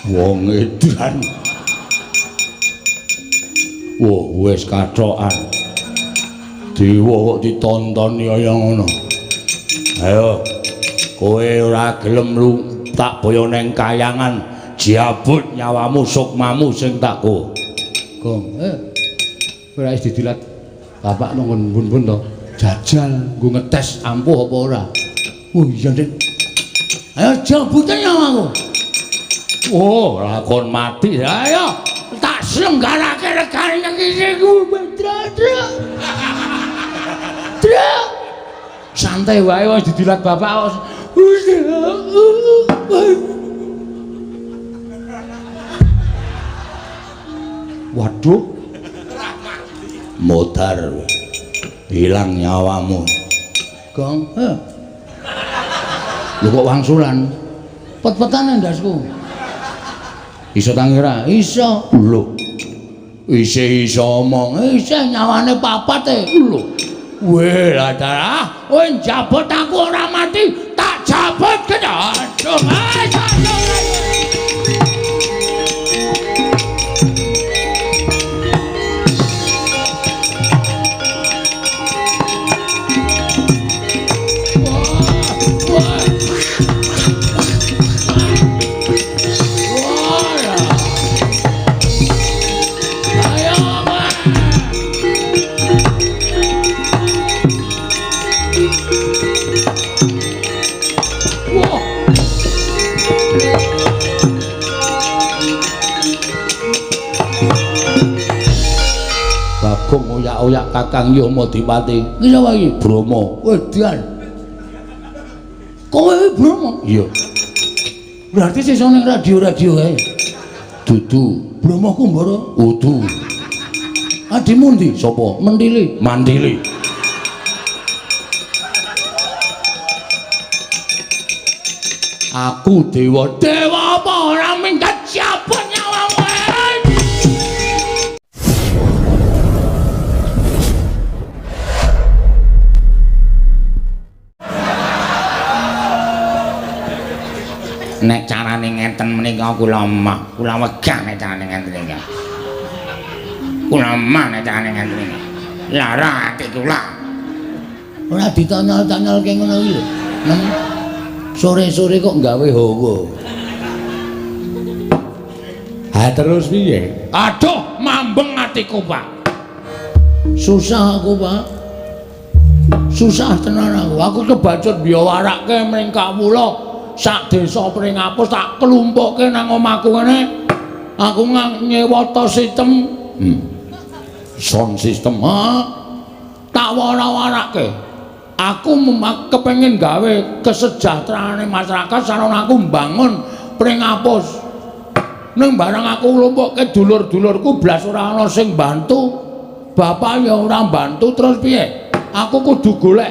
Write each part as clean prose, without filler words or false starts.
Wong edan. Wis kathokan. Dewa kok ditontoni kaya ngono. Ayo. Kowe ora gelem lu tak boyo neng kayangan jabut nyawamu sukmamu sing tak ko. Gong, ora wis didilat bapak nang bun-bun to. Jajal nggo ngetes ampuh apa ora. Oh iya, Dik. Ayo jabute nyawaku. Oh, lakon mati. Ayo tak slenggarake regane nang kene ku, Badra. Santai wae wis didilat bapak. Waduh, modar hilang nyawamu. Gong, lu kok wangsulan? Pet-petan ndasku. Iso tangira, iso. Lho. Iso omong, iso nyawane papat lho. Weh, ladara, kowe njabut aku ora mati, tak jabut kena. Oyak Kakang Yamadipati. Iki sapa iki? Bromo. Wedan. Kowe Bromo? Iya. Berarti sesuk ning radio-radio kae. Dudu. Bromo Kumbara? Udu. Adimu ndi? Sapa? Mendili. Mandili. Aku dewa. Dewa apa ora minggat jabut nyawamu? Nek carane ngenten menika kula mah, kula wegah nek carane ngenten iki. Kula mah nek carane ngenten iki. Lara ati kula. Ora ditanyal-tanyalke ngono iki lho. Nang sore-sore kok gawe hawa. Ha terus piye? Aduh, mambeng atiku, Pak. Susah aku, Pak. Susah tenan aku. Aku kebacut biawarake mring kawula. Sak desa Pringapus tak kelumpukke nang omahku kene. Aku nyewa sistem sound system. Tak wara-warake. Aku kepengin gawe kesejahteraane masyarakat sarana aku mbangun Pringapus. Ning barang aku lumpukke dulur-dulurku blas ora ana sing bantu. Bapak ya ora bantu terus piye? Aku kudu golek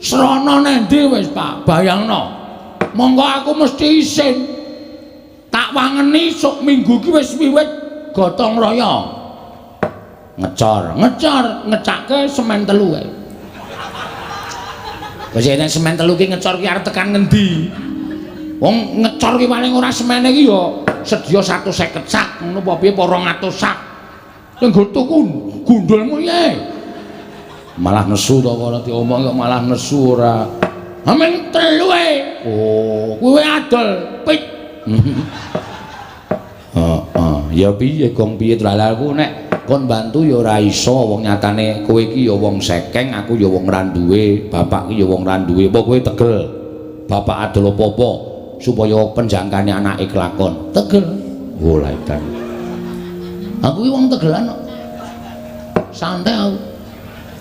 srana nendi wis, Pak. Bayangno. Monggo aku mesti isin. Tak wangeni sok minggu ki wis wiwit gotong royong. Ngecake semen 3 kae. Wis nek semen 3 ki ngecor ki arep tekan ngendi? Wong ngecor ki paling ora semene ki ya sedia 150 sak, ngono apa piye 200 sak. Sing go tuku gundulmu ye. Malah nesu to ora diomong kok malah nesu ora. Amen 3 Oh, kuwi adol pit. Ya piye gong piye tralaku nek kon bantu ya ora iso wong nyatane kowe iki ya wong sekeng, aku ya wong ra duwe, bapak iki ya wong ra duwe. Apa kowe tegel? Bapak adol apa-apa supaya penjangkane anake kelakon. Tegel. Oh, laitan. Aku iki wong tegelan kok. Santai aku.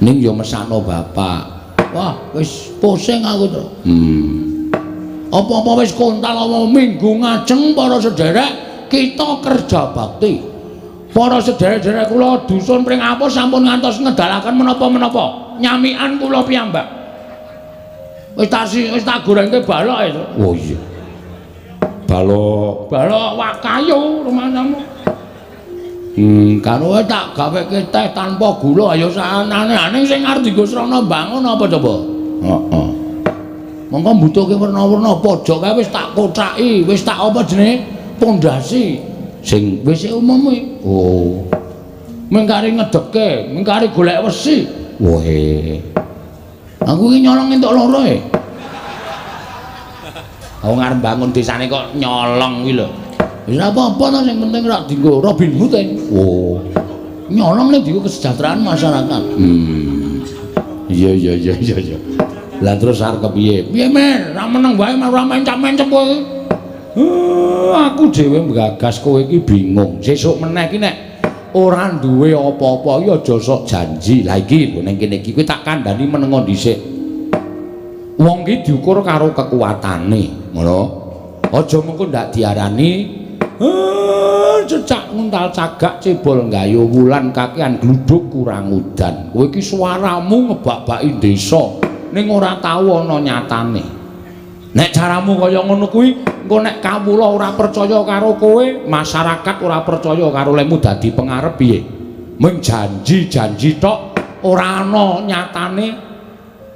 Ning ya mesakno bapak. Wah, wis pusing aku to. Apa-apa wis kontal apa minggu ngajeng para sederek kita kerja bakti. Para sederek-sederek kula dusun Pringapus sampun ngantos ngedalaken menapa-menapa. Nyamikan kula piyambak. Wis tak gorengke balok itu. Oh iya. Balok wakayu rumahmu. Karo tak gaweke teh tanpa gula ya sanane sing arep dienggo srana bangun apa coba? Heeh. Monggo mbutuhke werna-werna pojok kae wis tak kocaki, wis tak apa jenenge? pondasi sing WC umum kuwi. Oh. Mengkari ngedeke, mengkari golek wesi. Wohe. Aku iki nyolong entuk loro e. Aku ngarep bangun desane kok nyolong kuwi lho. Wis apa-apa to sing penting rak dienggo Robin Hood e. Oh. Nyolong nek dienggo kesejahteraan masyarakat. Iya. Lah terus arep kepiye? Piye men? Ra meneng wae ora mencap-mencep kowe. Aku dhewe mgagas kowe iki bingung. Sesuk meneh iki nek ora duwe apa-apa ya aja sok janji. Lah iki lho ning kene iki kowe tak kandhani menengo dhisik. Wong iki diukur karo kekuatane, ngono. Aja mengko ndak diarani cecak nguntal cagak cebol nggayo wulan kakean gluduk kurang udan. Kowe iki suaramu ngebak-baki desa ning ora tau ana nyatane. Nek caramu kaya ngono kuwi, engko nek kawula ora percaya karo kowe, masyarakat ora percaya karo lemu dadi pengarep piye? Mung janji-janji tok, ora ana nyatane.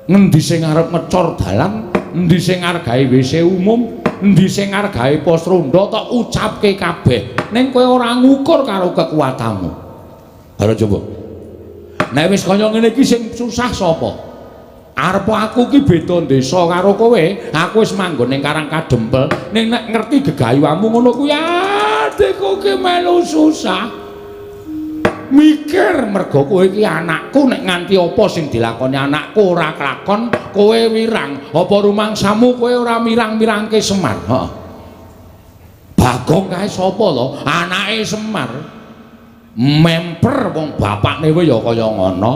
Ngendi sing arep ngecor dalan, endi sing arep gawe WC umum, endi sing arep gawe pos ronda tok ucapke kabeh. Ning kowe ora ngukur karo kekuatanmu. Ayo coba. Nek wis kaya ngene iki sing susah sapa? Arep aku ki beda desa karo kowe, aku wis manggon ning Karang Kadempel, ning nek ngerti gegayuhanmu ngono kuwi adikku ki melu susah. Mikir mergo kowe iki anakku nek nganti apa sing dilakoni anakku ora kelakon, kowe wirang. Apa rumangsamu kowe ora mirang-mirangke Semar? Heeh. Bagong kae sapa to? Anake Semar. Memper wong bapakne wae ya kaya ngono.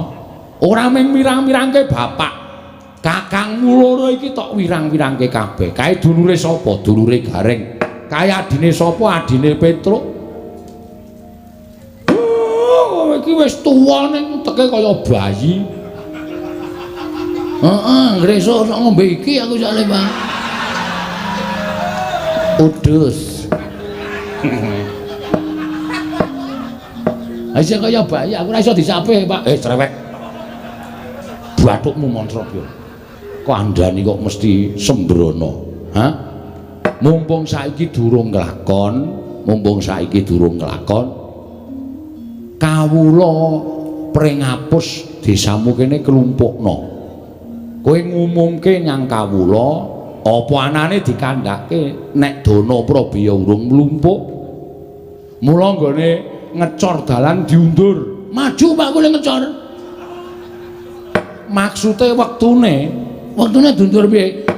Ora mung mirang-mirangke bapak. Kakangmu loro iki tok wirang-wirangke kabeh. Kae dulure sapa? Dulure Gareng. Kae adine sapa? Adine Petruk. Kowe iki wis tuwa ning teke kaya bayi. Heeh, ngresuk sok ngombe iki aku jale, Pak. Udus. Aja kaya bayi, aku ora iso disape, Pak. Cerewet. Bathukmu montrok yo. Kandhani kok mesti sembrono. Hah? Mumpung saiki durung nglakon, kawula prengapus desamu kene kelumpukna. Kowe ngumumke nyang kawula apa anane dikandhake nek Dana Prabaya urung mlumpuk. Mula nggone ngecor dalan diundur. Maju Pak kowe ngecor. Maksude wektune diundur piye?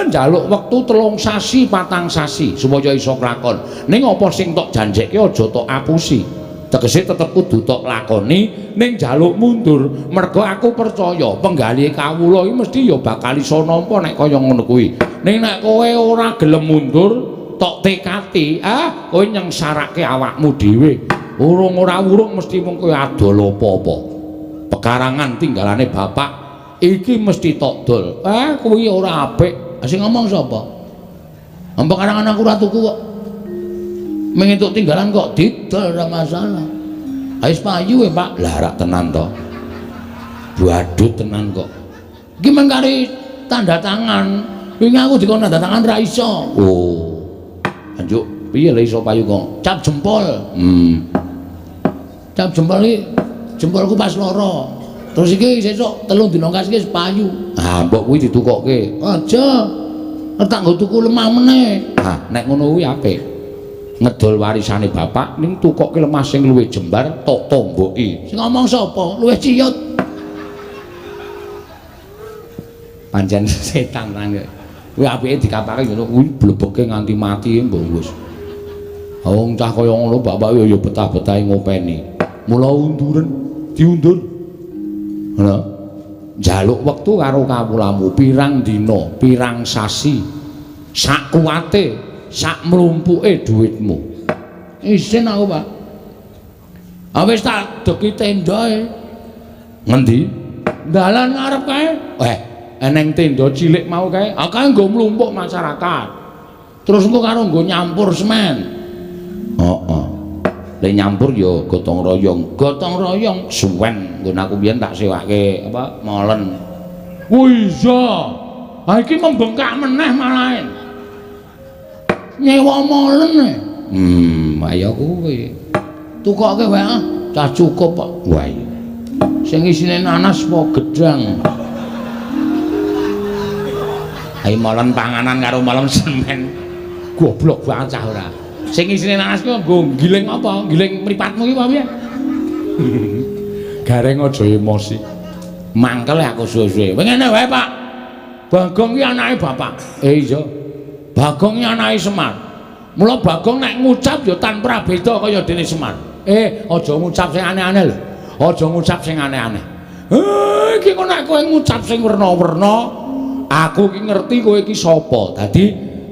Njaluk wektu 3 sasi 4 sasi supaya iso klakon. Ning apa sing tok janjekke aja tok apusi. Tegese tetep kudu tok lakoni ning njaluk mundur. Mergo aku percaya penggali kawula iki mesti ya bakal iso nampa nek kaya ngono kuwi. Ning nek kowe ora gelem mundur, tok tekati, kowe nyengsarake awakmu dhewe. Urung ora urung mesti mung kowe adol apa-apa. Pekarangan tinggalane bapak iki mesti tok dol. Kuwi ora apik. Sing ngomong sapa? Ampun karangan aku ora tuku kok. Mengentuk tinggalan kok didol ora masalah. Wis payu Pak. Lah rak tenan to. Badut tenan kok. Iki mengkari tanda tangan. Wingi aku dikon tanda tangan ra iso. Oh. Anjuk, piye lek iso payu kok? Cap jempol. Cap jempol iki jempolku pas loro. Terus iki sesuk 3 dina kas iki payu. Mbok kuwi ditukokke. Aja. Tak nggo tuku lemah meneh. Nek ngono kuwi apik. Ngedol warisane bapak ning tukokke lemah sing luwih jembar tok tomboki. Sing ngomong sapa? Luwih ciyut. Pancen setan nang. Kuwi apike dikatake ngono kuwi blebeke nganti mati mbok wis. Wong cah kaya ngono bapak ya betah-betahe ngopeni. Mula unduren diundur. Ngono. Njaluk wektu karo kawulamu pirang dina, pirang sasi. Sak kuwate, sak mlumpuke dhuwitmu. Isin aku, Pak. Wis tak deki tendae. Ngendi? Dalan ngarep kae. Eneng tenda cilik mau kae. Kae nggo mlumpuk masyarakat. Terus engko karo nggo nyampur semen. Heeh. Lek nyampur ya gotong royong suwen nggon aku biyen tak sewake apa molen. Oh iya. Iki membengkak meneh malahe. Nyewa molen. Ayo kuwi. Tukoke wae ah, cah cukup kok. Wah iya. Sing isine nanas apa gedang? Ayo molen panganan karo molen semen. Goblok banget cah ora. Sing isine nanas ku nggo giling apa? Giling mripatmu iki apa piye? Gareng aja emosi. Mangkel aku suwe-suwe. Ngene wae, Pak. Bagong ki anake bapak. Iya. Bagong ki anake Semar. Mula Bagong nek ngucap ya tanpa beda kaya dene Semar. Aja ngucap sing aneh-aneh lho. Aja ngucap sing aneh-aneh. Iki kok nek kowe ngucap sing werna-werna, aku ki ngerti kowe iki sapa. Dadi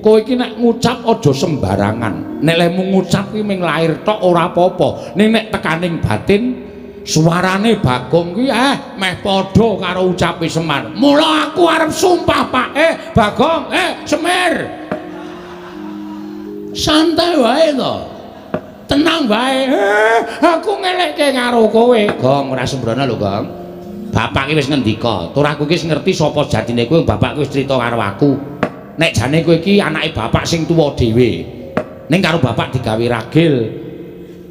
kowe iki nek ngucap aja sembarangan. Nek lemu ngucap ki ming lahir tok ora apa-apa. Ning nek tekaning batin suarane Bagong ki meh padha karo ucape Semar. Mula aku arep sumpah, Pak. Bagong, Semir. Santai wae to. Tenang wae. Aku ngelekke karo kowe. Gong ora sembrono lho, Gong. Bapak ki wis ngendika, tur aku ki ngerti sapa jatine kowe. Bapak ki wis crita karo aku. Nek jane kowe iki anake bapak sing tuwa dhewe. Ning karo bapak digawe ragil.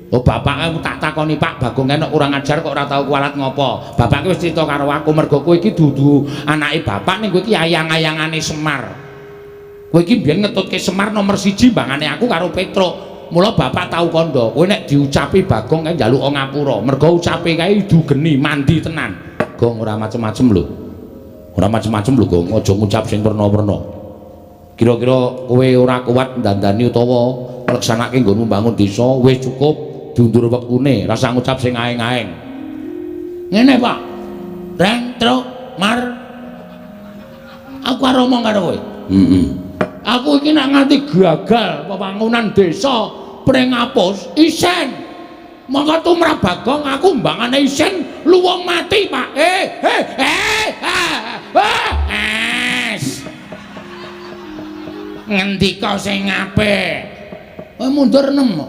Oh bapak tak takoni Pak Bagong enek kurang ajar kok ora tau kualat ngopo. Bapak ki wis crita karo aku mergo kowe iki dudu anake bapak ning kowe iki ayang-ayangane Semar. Kowe iki biyen ngetutke Semar nomor 1 bangane aku karo Petruk. Mula bapak tau kandha, kowe nek diucapi Bagong kae njaluk ngapura. Mergo ucape kae dugeni mandi tenan. Gong ora macem-macem lho. Ora macem-macem lho, Gong. Aja ngucap sing werna-werna. Kira-kira kowe ora kuat ndandani utawa ngleksanake nggonmu mbangun desa, wis cukup diundur wektune, rasa ngucap sing aeng-aeng. Ngene, Pak. Reng, Truk, Mar. Aku arep ngomong karo kowe. Aku iki nek nganti gagal pembangunan desa pring ngapus isen. Monggo tumrap Bagong aku mbangane isen luwung mati, Pak. Ngendika sing apik. Kowe mundur nem.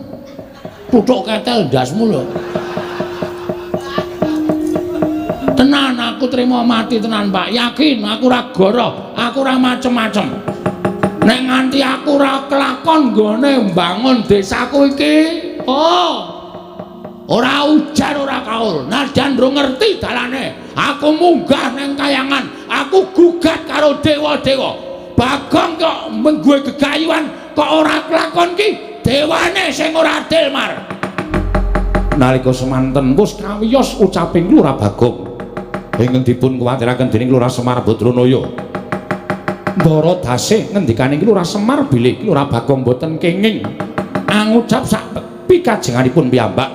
Tuthuk ketel ndasmu lho. Tenan aku trima mati tenan, Pak. Yakin aku ora goroh, aku ora macem-macem. Nek nganti aku ora kelakon nggone mbangun desaku iki, ora ujar ora kaul, najan ndro ngerti dalane. Aku munggah ning kayangan, aku gugat karo dewa-dewa. Bagong kok mengguwe gegayuhan kok ora kelakon ki, dewane sing ora adil, Mar. Nalika semanten wis kawiyos ucaping Lurah Bagong ingkang dipun kuwatiraken dening Lurah Semar Badranaya. Ndara dasih ngendikane iki Lurah Semar bilih Lurah Bagong boten kenging ngucap sak pikajenganipun piyambak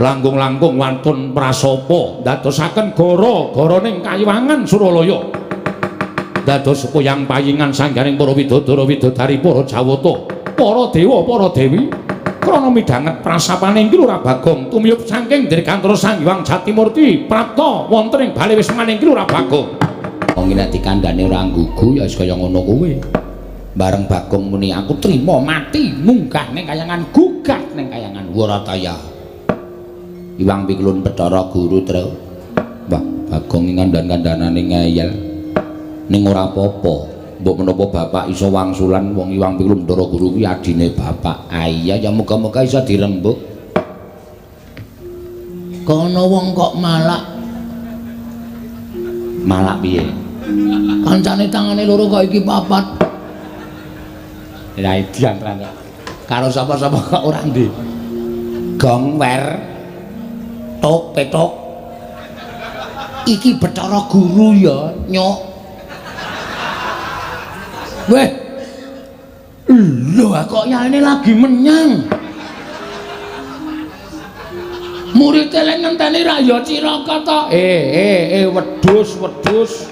langkung-langkung wantun prasapa ndadosaken gara-garaning kayiwangan Suralaya dados kuyang payingan sanggaring para widodara-widodari para Jawata para dewa para dewi krana midhanget prasapane iki Lurah Bagong tumiyup saking Dirgantara Sang Hyang Jatimurti prapta wonten ing bale wismaning iki Lurah Bagong. Wong nek dikandhane ora nggugu ya wis kaya ngono kuwi. Bareng Bagong muni aku trima mati munggah ning kayangan gugat ning kayangan Warataya. Iwang Pikulun Bathara Guru Tru. Wah, Bagong ngandhan-kandhanane ngeyel. Ning ora apa-apa. Mbok menapa bapak iso wangsulan wong Iwang Pikulun Bathara Guru kuwi adine bapak. Iya ya muga-muga iso dirembuk. Kono wong kok malak. Malak piye? Kancane tangane loro kok iki papat. Lah edian rangga. Karo sapa-sapa kok ora ndi. Gong wer. Tok petok. Iki Bathara Guru ya, Nyok. Weh. Lho kok yaene lagi menyang. Murid elek ngenteni ra ya Ciraka to. Wedhus.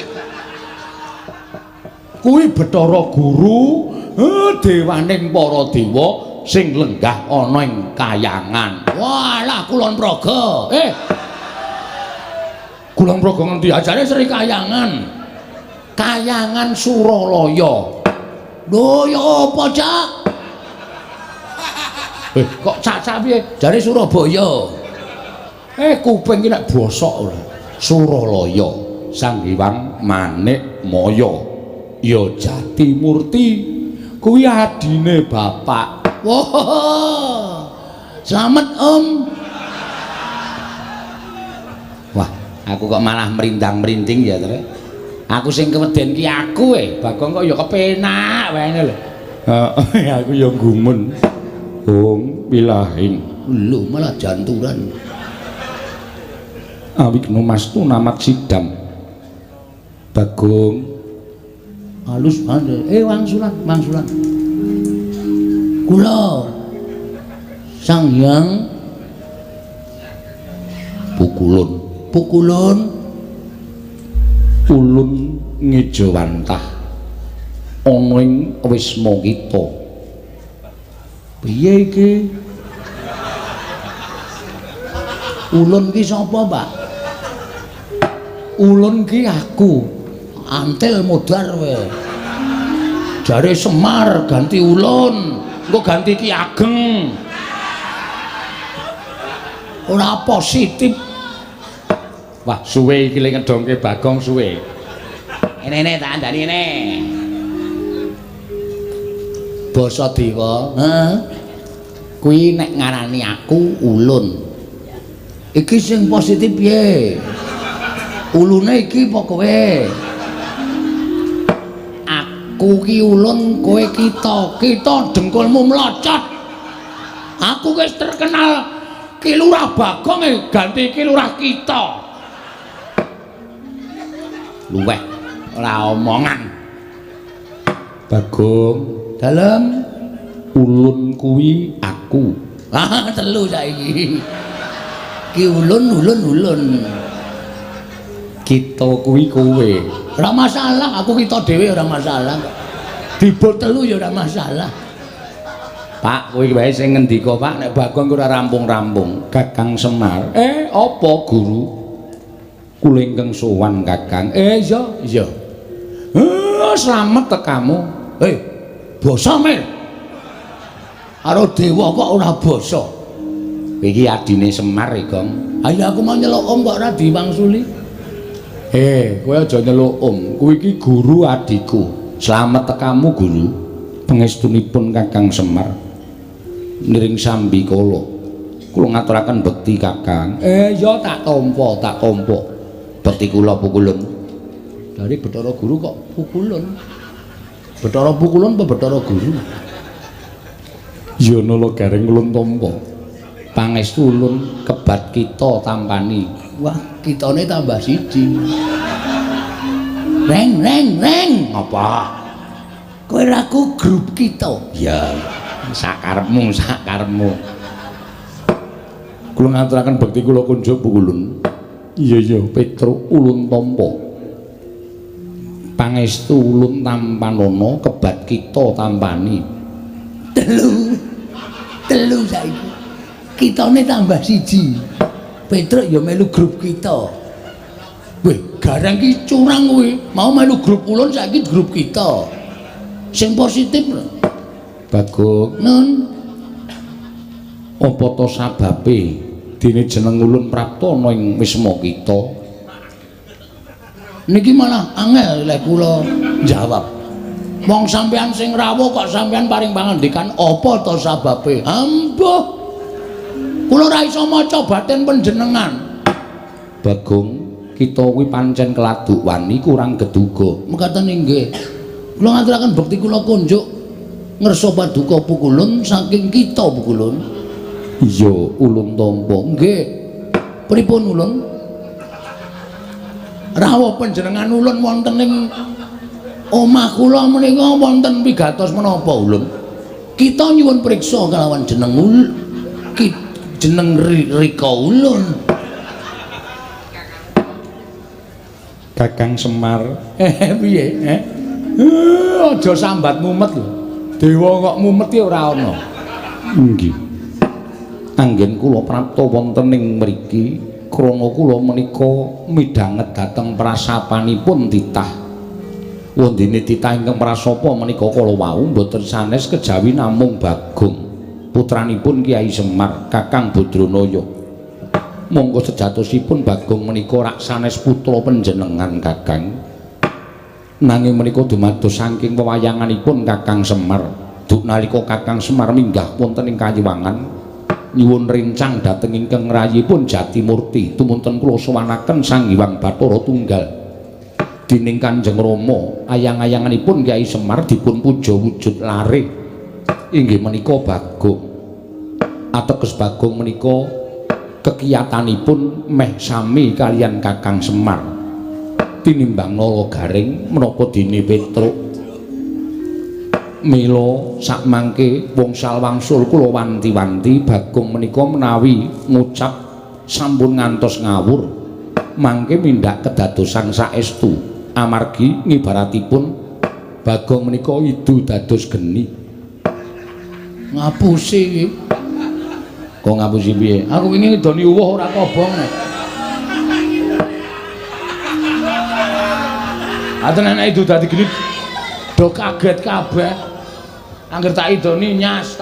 Kuwi Bathara Guru, dewaning para dewa sing lenggah ana ing kayangan. Walah Kulon Praga. Kulon Praga ngendi ajare Sri Kayangan. Kayangan Suralaya. Lho ya apa, Cak? Kok Cak piye? Jare Surabaya. Kuping iki nek bosok ora. Suralaya, Sang Hyang Manikmaya. Ya Jatimurti kuwi adine bapak. Wah. Selamat Om. Wah, aku kok malah merindang-merinding ya, Tre. Aku sing keweden ki aku Bagong kok ya kepenak wae lho. Heeh, aku ya gumun. Om pilahing. Lho malah janturan. Awikno Mas tu namat sidam. Bagong halus banget. Wangsulan. Kula Sang Hyang Pukulun ulun ngejawantah ana ing wisma kita. Piye iki? Ulun ki sapa, Pak? Ulun ki aku. Antil modar we. Jare Semar ganti ulun, engko ganti Ki Ageng. Ora positif. Wah, suwe iki lek ngedongke Bagong suwe. Ene tak andani ene. Basa Dewa, kuwi nek ngarani aku ulun. Iki sing positif piye? Ulune iki apa kowe? Aku ki ulun, kowe kita. Kita dengkulmu mlocot. Aku wis terkenal Ki Lurah Bagong ganti Ki Lurah kita. Luweh ora omongan. Bagong dalem ulun kuwi aku. Telu saiki. Ki ulun. Kita kuwi kowe. Ora masalah, aku kita dhewe ora masalah. Dibut telu ya ora masalah. Pak, kowe wae sing ngendika, Pak, nek Bagong ora rampung-rampung. Kakang Semar. Apa Guru? Kula ingkang sowan Kakang. Iya. Slamet tekamu. Basa Mir. Karo dewa kok ora basa. Iki adine Semar, Gong. Ayo aku mau nyeluk Om kok ora diwangsuli. Kowe aja nyeluk Om. Kuwi iki guru adikku. Slamet tekamu, Guru. Pangestunipun Kakang Semar. Niring sambi kala. Kula ngaturaken bekti Kakang. Ya tak tampa. Bekti kula Pukulun. Dari Bathara Guru kok Pukulun. Bathara Pukulun apa Bathara Guru? Ya nala gareng ulun tampa. Pangestu ulun kebat kita tampani. Wah, kitane tambah siji. Reng. Apa? Kowe laku grup kita. Ya, sakarepmu. Kula ngaturaken bekti kula kunjuk Pukulun. Iya, Petruk ulun tampa. Pangestu ulun tampanana kebat kita tampani. Telu saiki. Kitane tambah siji. Petruk ya melu grup kita. Weh, garang ki curang kuwi. Mau melu grup ulun saiki grup kita. Sing positif lho. Bagong. Nun. Apa to sababe dene jeneng ulun prapta ana ing wisma kita? Niki malah angel lek kula jawab. Wong sampean sing rawuh kok sampean paring pangandikan apa to sababe? Ambuh. Kula ora iso maca batin panjenengan. Bagong, kita kuwi pancen keladuk wani kurang geduga. Mekaten inggih. Kula ngaturaken bekti kula kunjuk ngersa paduka Pukulun saking kita Pukulun. Iya, ulun tampa. Nggih. Pripun ulun? Rawuh panjenengan ulun wonten ing omah kula menika wonten pigatos menapa ulun? Kita nyuwun priksa kelawan jeneng jeneng Rika ulun. Kakang Semar. Piye? Aja sambat mumet lho. Dewa kok mumet ya ora ana. Nggih. Anggen kula prapta wonten ing mriki krana kula menika midhanget dhateng prasapanipun titah. Wondene titah ingkang prasapa menika kala wau boten sanes kejawi namung Bagong, putranipun Kyai Semar, Kakang Badranaya. Monggo sejatosipun Bagong menika rak sanes putra panjenengan Kakang. Nanging menika dumados saking wewayanganipun Kakang Semar duk nalika Kakang Semar minggah wonten ing Kayuwangan nyuwun rencang dhateng ingkang rayipun Jatimurti tumunten kula sowanaken Sang Hyang Bathara Tunggal dening Kanjeng Rama ayang-ayanganipun Kyai Semar dipun puja wujud lare inggih menika Bagong ateges Bagong menika kekiyatanipun meh sami kalian Kakang Semar tinimbang Nala Garing menapa dene Petruk mila sakmangke wangsul wangsul kula wanti-wanti Bagong menika menawi ngucap sampun ngantos ngawur mangke mindak kedadosan saestu amargi ngibaratipun Bagong menika idu dados geni ngapusi iki kok ngapusi piye aku wingi ngidoni uwuh ora kobong aten anak idu dadi geni do kaget kabeh angger tak idoni nyas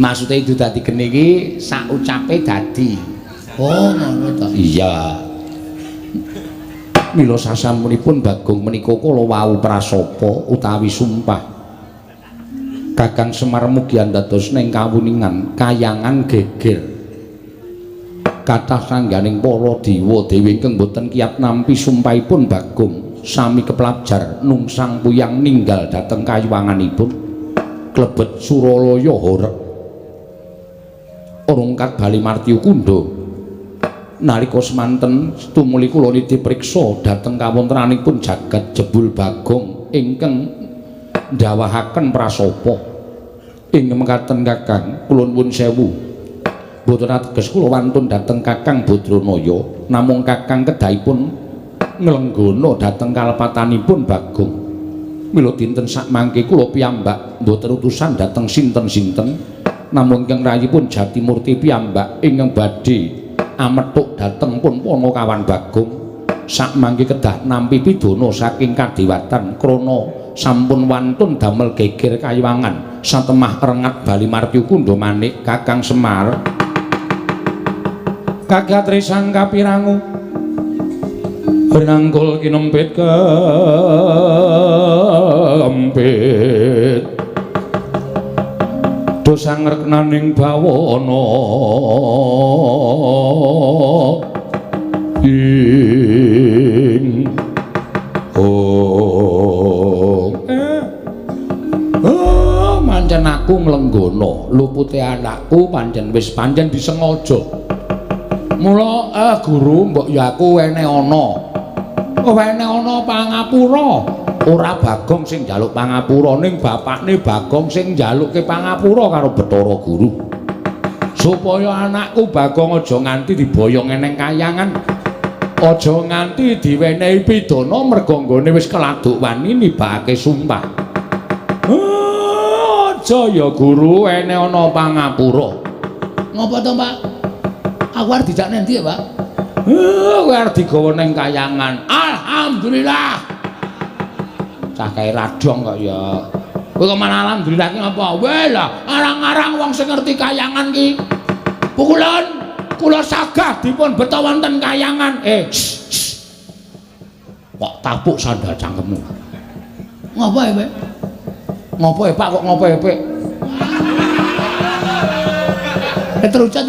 maksudnya itu dadi geni iki sak ucape dadi oh ngono ta iya mila sasampunipun Bagong menika kala wau prasapa utawi sumpah Kakang Semar mugi dados ning kawuningan kayangan geger kathah sangganing para dewa dewi ingkang boten kiyat nampi sumpahipun Bagong sami kepelajar nungsang puyang ninggal dhateng kayuwanganipun klebet Suralaya horeg rungkat bali martiu kundha nalika semanten tumuli kula niti priksa dhateng kawontenanipun jagat jebul Bagong ingkang ndawahaken prasapa ing mekaten Kakang kula nuwun sewu boten ateges kula wantun dhateng Kakang Badranaya namung Kakang kedahipun nglenggono dhateng kalepatanipun Bagong mila dinten sakmangke kula piyambak mboten utusan dhateng sinten-sinten namung ingkang rayipun Jatimurti piyambak ingkang badhe amethuk dhateng pun Panakawan Bagong sakmangke kedah nampi pidana saking kadewatan krana sampun wantun damel geger Kayuwangan satemah rengat bali martiu kundha manik Kakang Semar kagatri sang kapirangu nangkul kinempit kempit dosa ngreknaning bawana ing pancen aku nglenggono lupute anakku pancen wis pancen disengaja mula guru mbok ya aku wene ana pangapura ora Bagong sing njaluk pangapura ning bapakne Bagong sing njalukke pangapura karo Bathara Guru supaya anakku Bagong aja nganti diboyong eneng kayangan aja nganti diwenehi pidana merga nggone wis keladuk wani nibakake sumpah aja ya guru ene ana pangapura ngapa to Pak aku arep dijak nang ndi ya Pak kowe arep digawa ning kayangan alhamdulillah cah kae radong kok ya kowe kok malah alhamdulillah ki ngapa wae lah arang-arang wong sing ngerti kayangan ki pukulan kula sagah dipun beto wonten kayangan kok tapuk sandal cangkemmu ngapa ya Pak ngapa ya Pak kok ngapa ya Pak terucat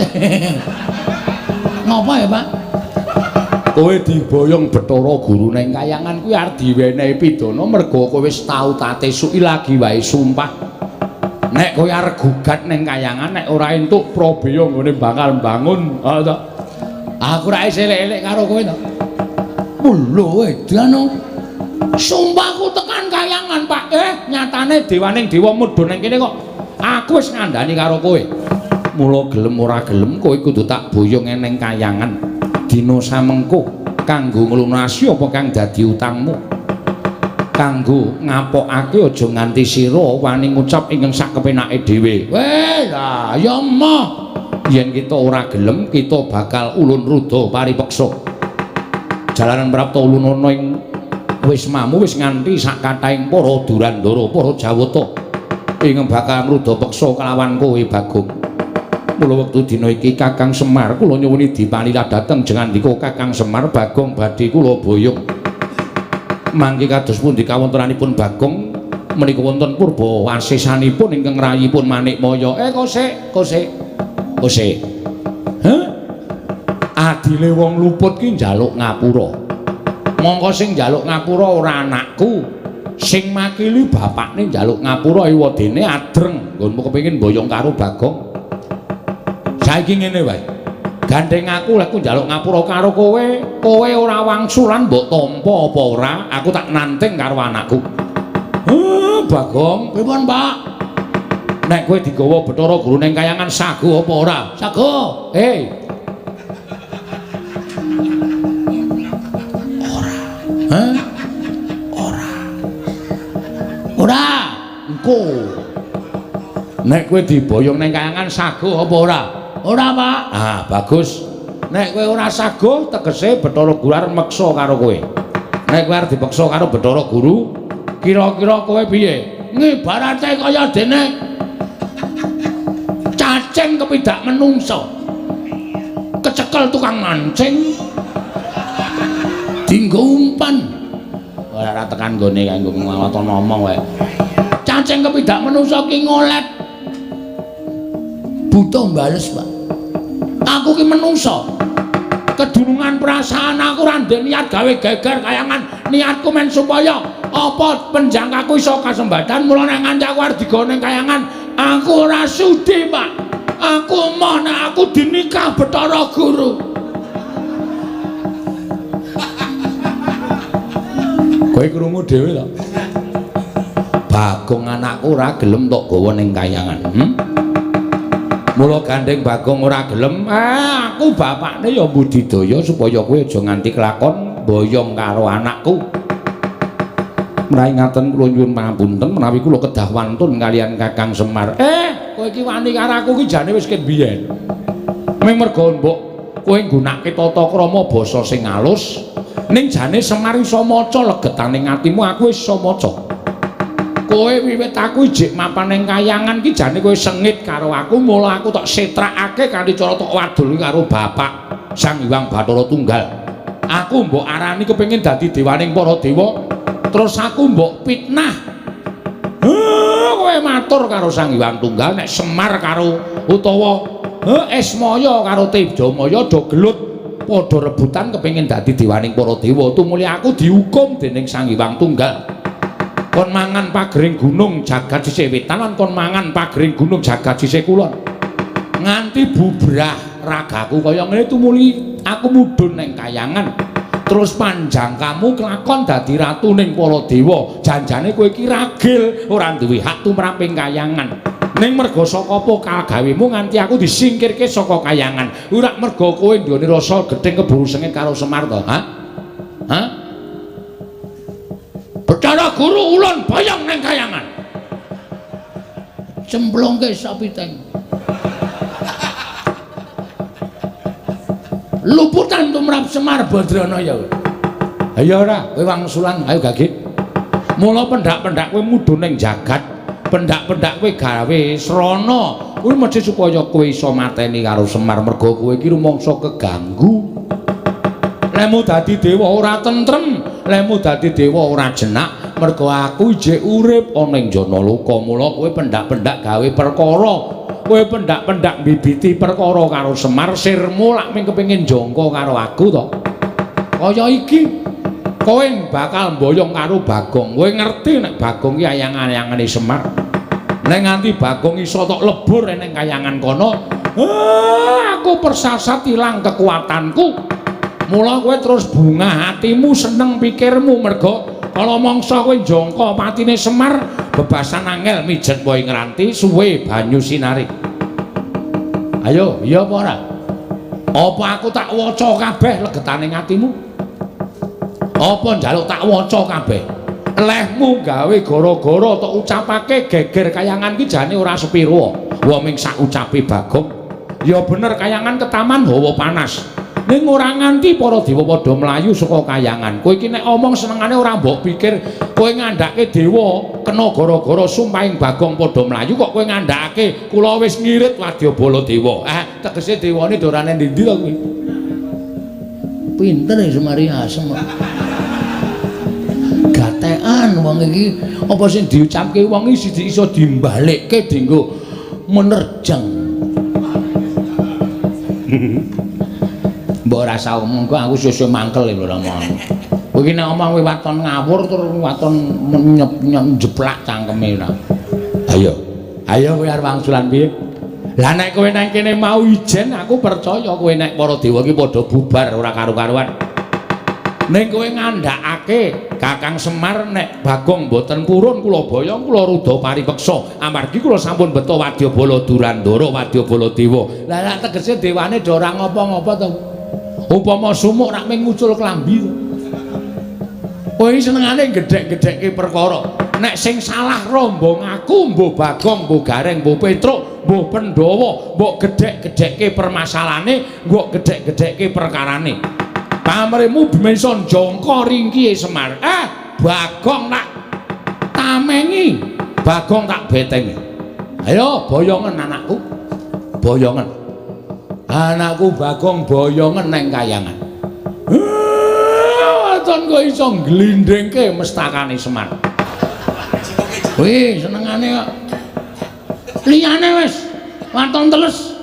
ngapa ya Pak kowe diboyong Bathara Guru ning kayangan kuwi arep diwenehi pidana merga kowe wis tau tatesuki lagi wae sumpah nek kowe arep gugat ning kayangan nek ora entuk Prabeya nggone bakal bangun aku ra elek-elek karo kowe to lho edan sumpahku tekan kayangan Pak nyatane dewaning dewa mudhun ning kene kok aku wis ngandani karo kowe mula gelem ora gelem kowe kudu tak boyong ning kayangan dina samengko kanggo nglunasi apa kang dadi utangmu kanggo ngapokake aja nganti sira wani ngucap ingkang sak kepenake dhewe weh lah ya moh yen kita ora gelem kita bakal ulun ruda paripeksa jalanan prapta ulun ana ing wismamu wis nganti sak kathahing para durandara para jawata ingkang bakal ngruda peksa kelawan kowe Bagong mula wektu dina iki Kakang Semar kula nyuwuni dipanilah dhateng jengandika Kakang Semar Bagong badhe kula boyong Mangke kados pundi kawontenanipun Bagong menika wonten purba wasesanipun ingkang rayipun Manikmaya. Kosek. Hah? Adile wong luput ki njaluk ngapura. Mongko sing njaluk ngapura ora anakku. Sing makili bapakne njaluk ngapura iwadene adreng. Nggonmu kepengin boyong karo Bagong. Saiki ngene wae. Gandeng aku lek ku njaluk ngapura karo kowe ora wangsulan mbok tampa apa ora, aku tak nanting karo anakku. Bagong, pripun, Pak? Nek kowe digawa Bathara Guru ning kayangan sago apa ora? Sago. Ora. Engko. Nek kowe diboyong ning kayangan sago apa ora? Ora, Pak. Ah, bagus. Nek kowe ora sago, tegese Bathara Guru arep meksa karo kowe. Nek kowe arep dipeksa karo Bathara Guru, kira-kira kowe piye? Ngibarate kaya dene cacing kepidak menungso. Kecekel tukang mancing. Dinggo umpan. Ora tekan nggone kanggo nglawan ngomong wae. Cacing kepidak menungso ki ngolet. Butuh bales, Pak. Aku ki menungso. Kedunungan perasaan aku ora ndek niat gawe geger kayangan. Niatku men supaya apa penjangkaku iso kasembatan mula nek nganti aku arep digone kayangan. Aku ora sudi, Pak. Aku mau nek aku dinikah Bathara Guru. Kowe krungu dhewe to. Bagong anakku ora gelem tok gawa ning kayangan. Mula gandeng Bagong ora gelem, aku bapakne ya budidaya supaya kowe aja nganti kelakon boyong karo anakku. Mrai ngaten kula nyuwun pangapunten menawi kula kedah wantun kalian Kakang Semar. Kowe iki wani karo aku ki jane wis ket biyen. Ming mergo mbok kowe nggunakake tata krama basa sing alus, ning jane Semar iso maca legetaning atimu aku wis iso maca. Kowe wiwit aku ijik mapan ning kayangan ki jane kowe sengit karo aku, mula aku tak setrakake kanthi cara tok wadul karo bapak Sang Hyang Bathara Tunggal. Aku mbok arani kepengin dadi dewaning para dewa, terus aku mbok fitnah. Kowe matur karo Sang Hyang Tunggal nek Semar karo utawa Esmaya karo Tejamaya do gelut padha rebutan kepengin dadi dewaning para dewa. Tumuli aku dihukum dening Sang Hyang Tunggal. Kon mangan pagering gunung jagat sisih wetan lan kon mangan pagering gunung jagat sisih kulon. Nganti bubrah ragaku kaya ngene tumuli aku mudhun ning kayangan. Terus panjang kamu kelakon dadi ratu ning para dewa. Janjane kowe iki ragil ora duwe hak tumraping kayangan. Ning merga saka apa kalgawemu nganti aku disingkirke saka kayangan. Ora merga kowe nduweni rasa gething keburu sengit karo Semar to, ha? Bathara Guru ulun boyong ning kayangan. Cemplungke sapiteng. Luputan tumrap Semar Badrana ya. Ayo ora, kowe wangsulan, ayo gage. Mula pendak-pendak kowe mudhun ning jagat, pendak-pendak kowe gawe srana. Kuwi mesti supaya kowe iso mateni karo Semar merga kowe iki rumangsa keganggu. Lemu dadi dewa ora tentrem, lemu dadi dewa ora jenak, mergo aku ijik urip ana ing Janaloka. Mula kowe pendak-pendak gawe perkara, kowe pendak-pendak bibiti perkara karo Semar, sirmu lak ming kepengin jangka karo aku to. Kaya iki kowe bakal mboyong karo Bagong. Kowe ngerti nek Bagong ki ayang-ayangane Semar. Nek nganti Bagong iso tok lebur ning kayangan kono, aku persasat ilang kekuatanku. Mula kowe terus bungah hatimu, seneng pikirmu merga kala mangsa kowe njangka patine Semar bebasan angel mijet wae ngranti suwe banyu sinarik. Ayo, iya apa ora? Apa aku tak waca kabeh legetaning atimu? Apa njaluk tak waca kabeh? Lehmu gawe gara-gara tok ucapake geger kayangan ki jane ora sepiro. Wong ming sak ucape Bagong. Ya bener kayangan ketaman hawa panas. Ning ora nganti para dewa padha mlayu saka kayangan. Kowe iki nek omong senengane ora mbok pikir kowe ngandhake dewa kena gara-gara sumpahing Bagong padha mlayu kok kowe ngandhake kula wis ngirit Wadyabala dewa. Tegese dewane dorane ndi-ndi to kuwi? Pinter ya Semari asem. Gatekan wong iki apa sing diucapke wong iki siji iso dimbalikke dienggo menerjang. Mbok ora usah omong kok aku sesuk mangkel lho ngomong. Kowe iki nek omong kowe waton ngawur tur waton njeplak cangkeme ora. Ayo. Ayo kowe arep wangsulan piye? Lah nek kowe nang kene mau ijen aku percaya kowe nek para dewa iki padha bubar ora karo-karuan. Ning kowe ngandhakake Kakang Semar nek Bagong mboten purun kula boyong kula rudha paripeksa amargi kula sampun beto Wadyabala Durandara Wadyabala Dewa. Lah nek tegese dewane do ora ngapa-ngapa to. Upama sumuk rak ming ngucul klambi to. Kowe senengane gedhek-gedhekke perkara. Nek sing salah rombong aku mbuh Bagong mbuh Gareng mbuh Petruk mbuh Pandhawa mbok gedhek-gedhekke permasalahane mbok gedhek-gedhekke perkarane. Pamrihmu bimison jongko ringkihe Semar. Bagong tak tamengi, Bagong tak betengi. Ayo boyongan anakku, boyongan. Anakku Bagong boyongan neng kayangan. Waton kok iso glindengke mestakane Semar. Wih senengane kok. Liyane wis waton teles.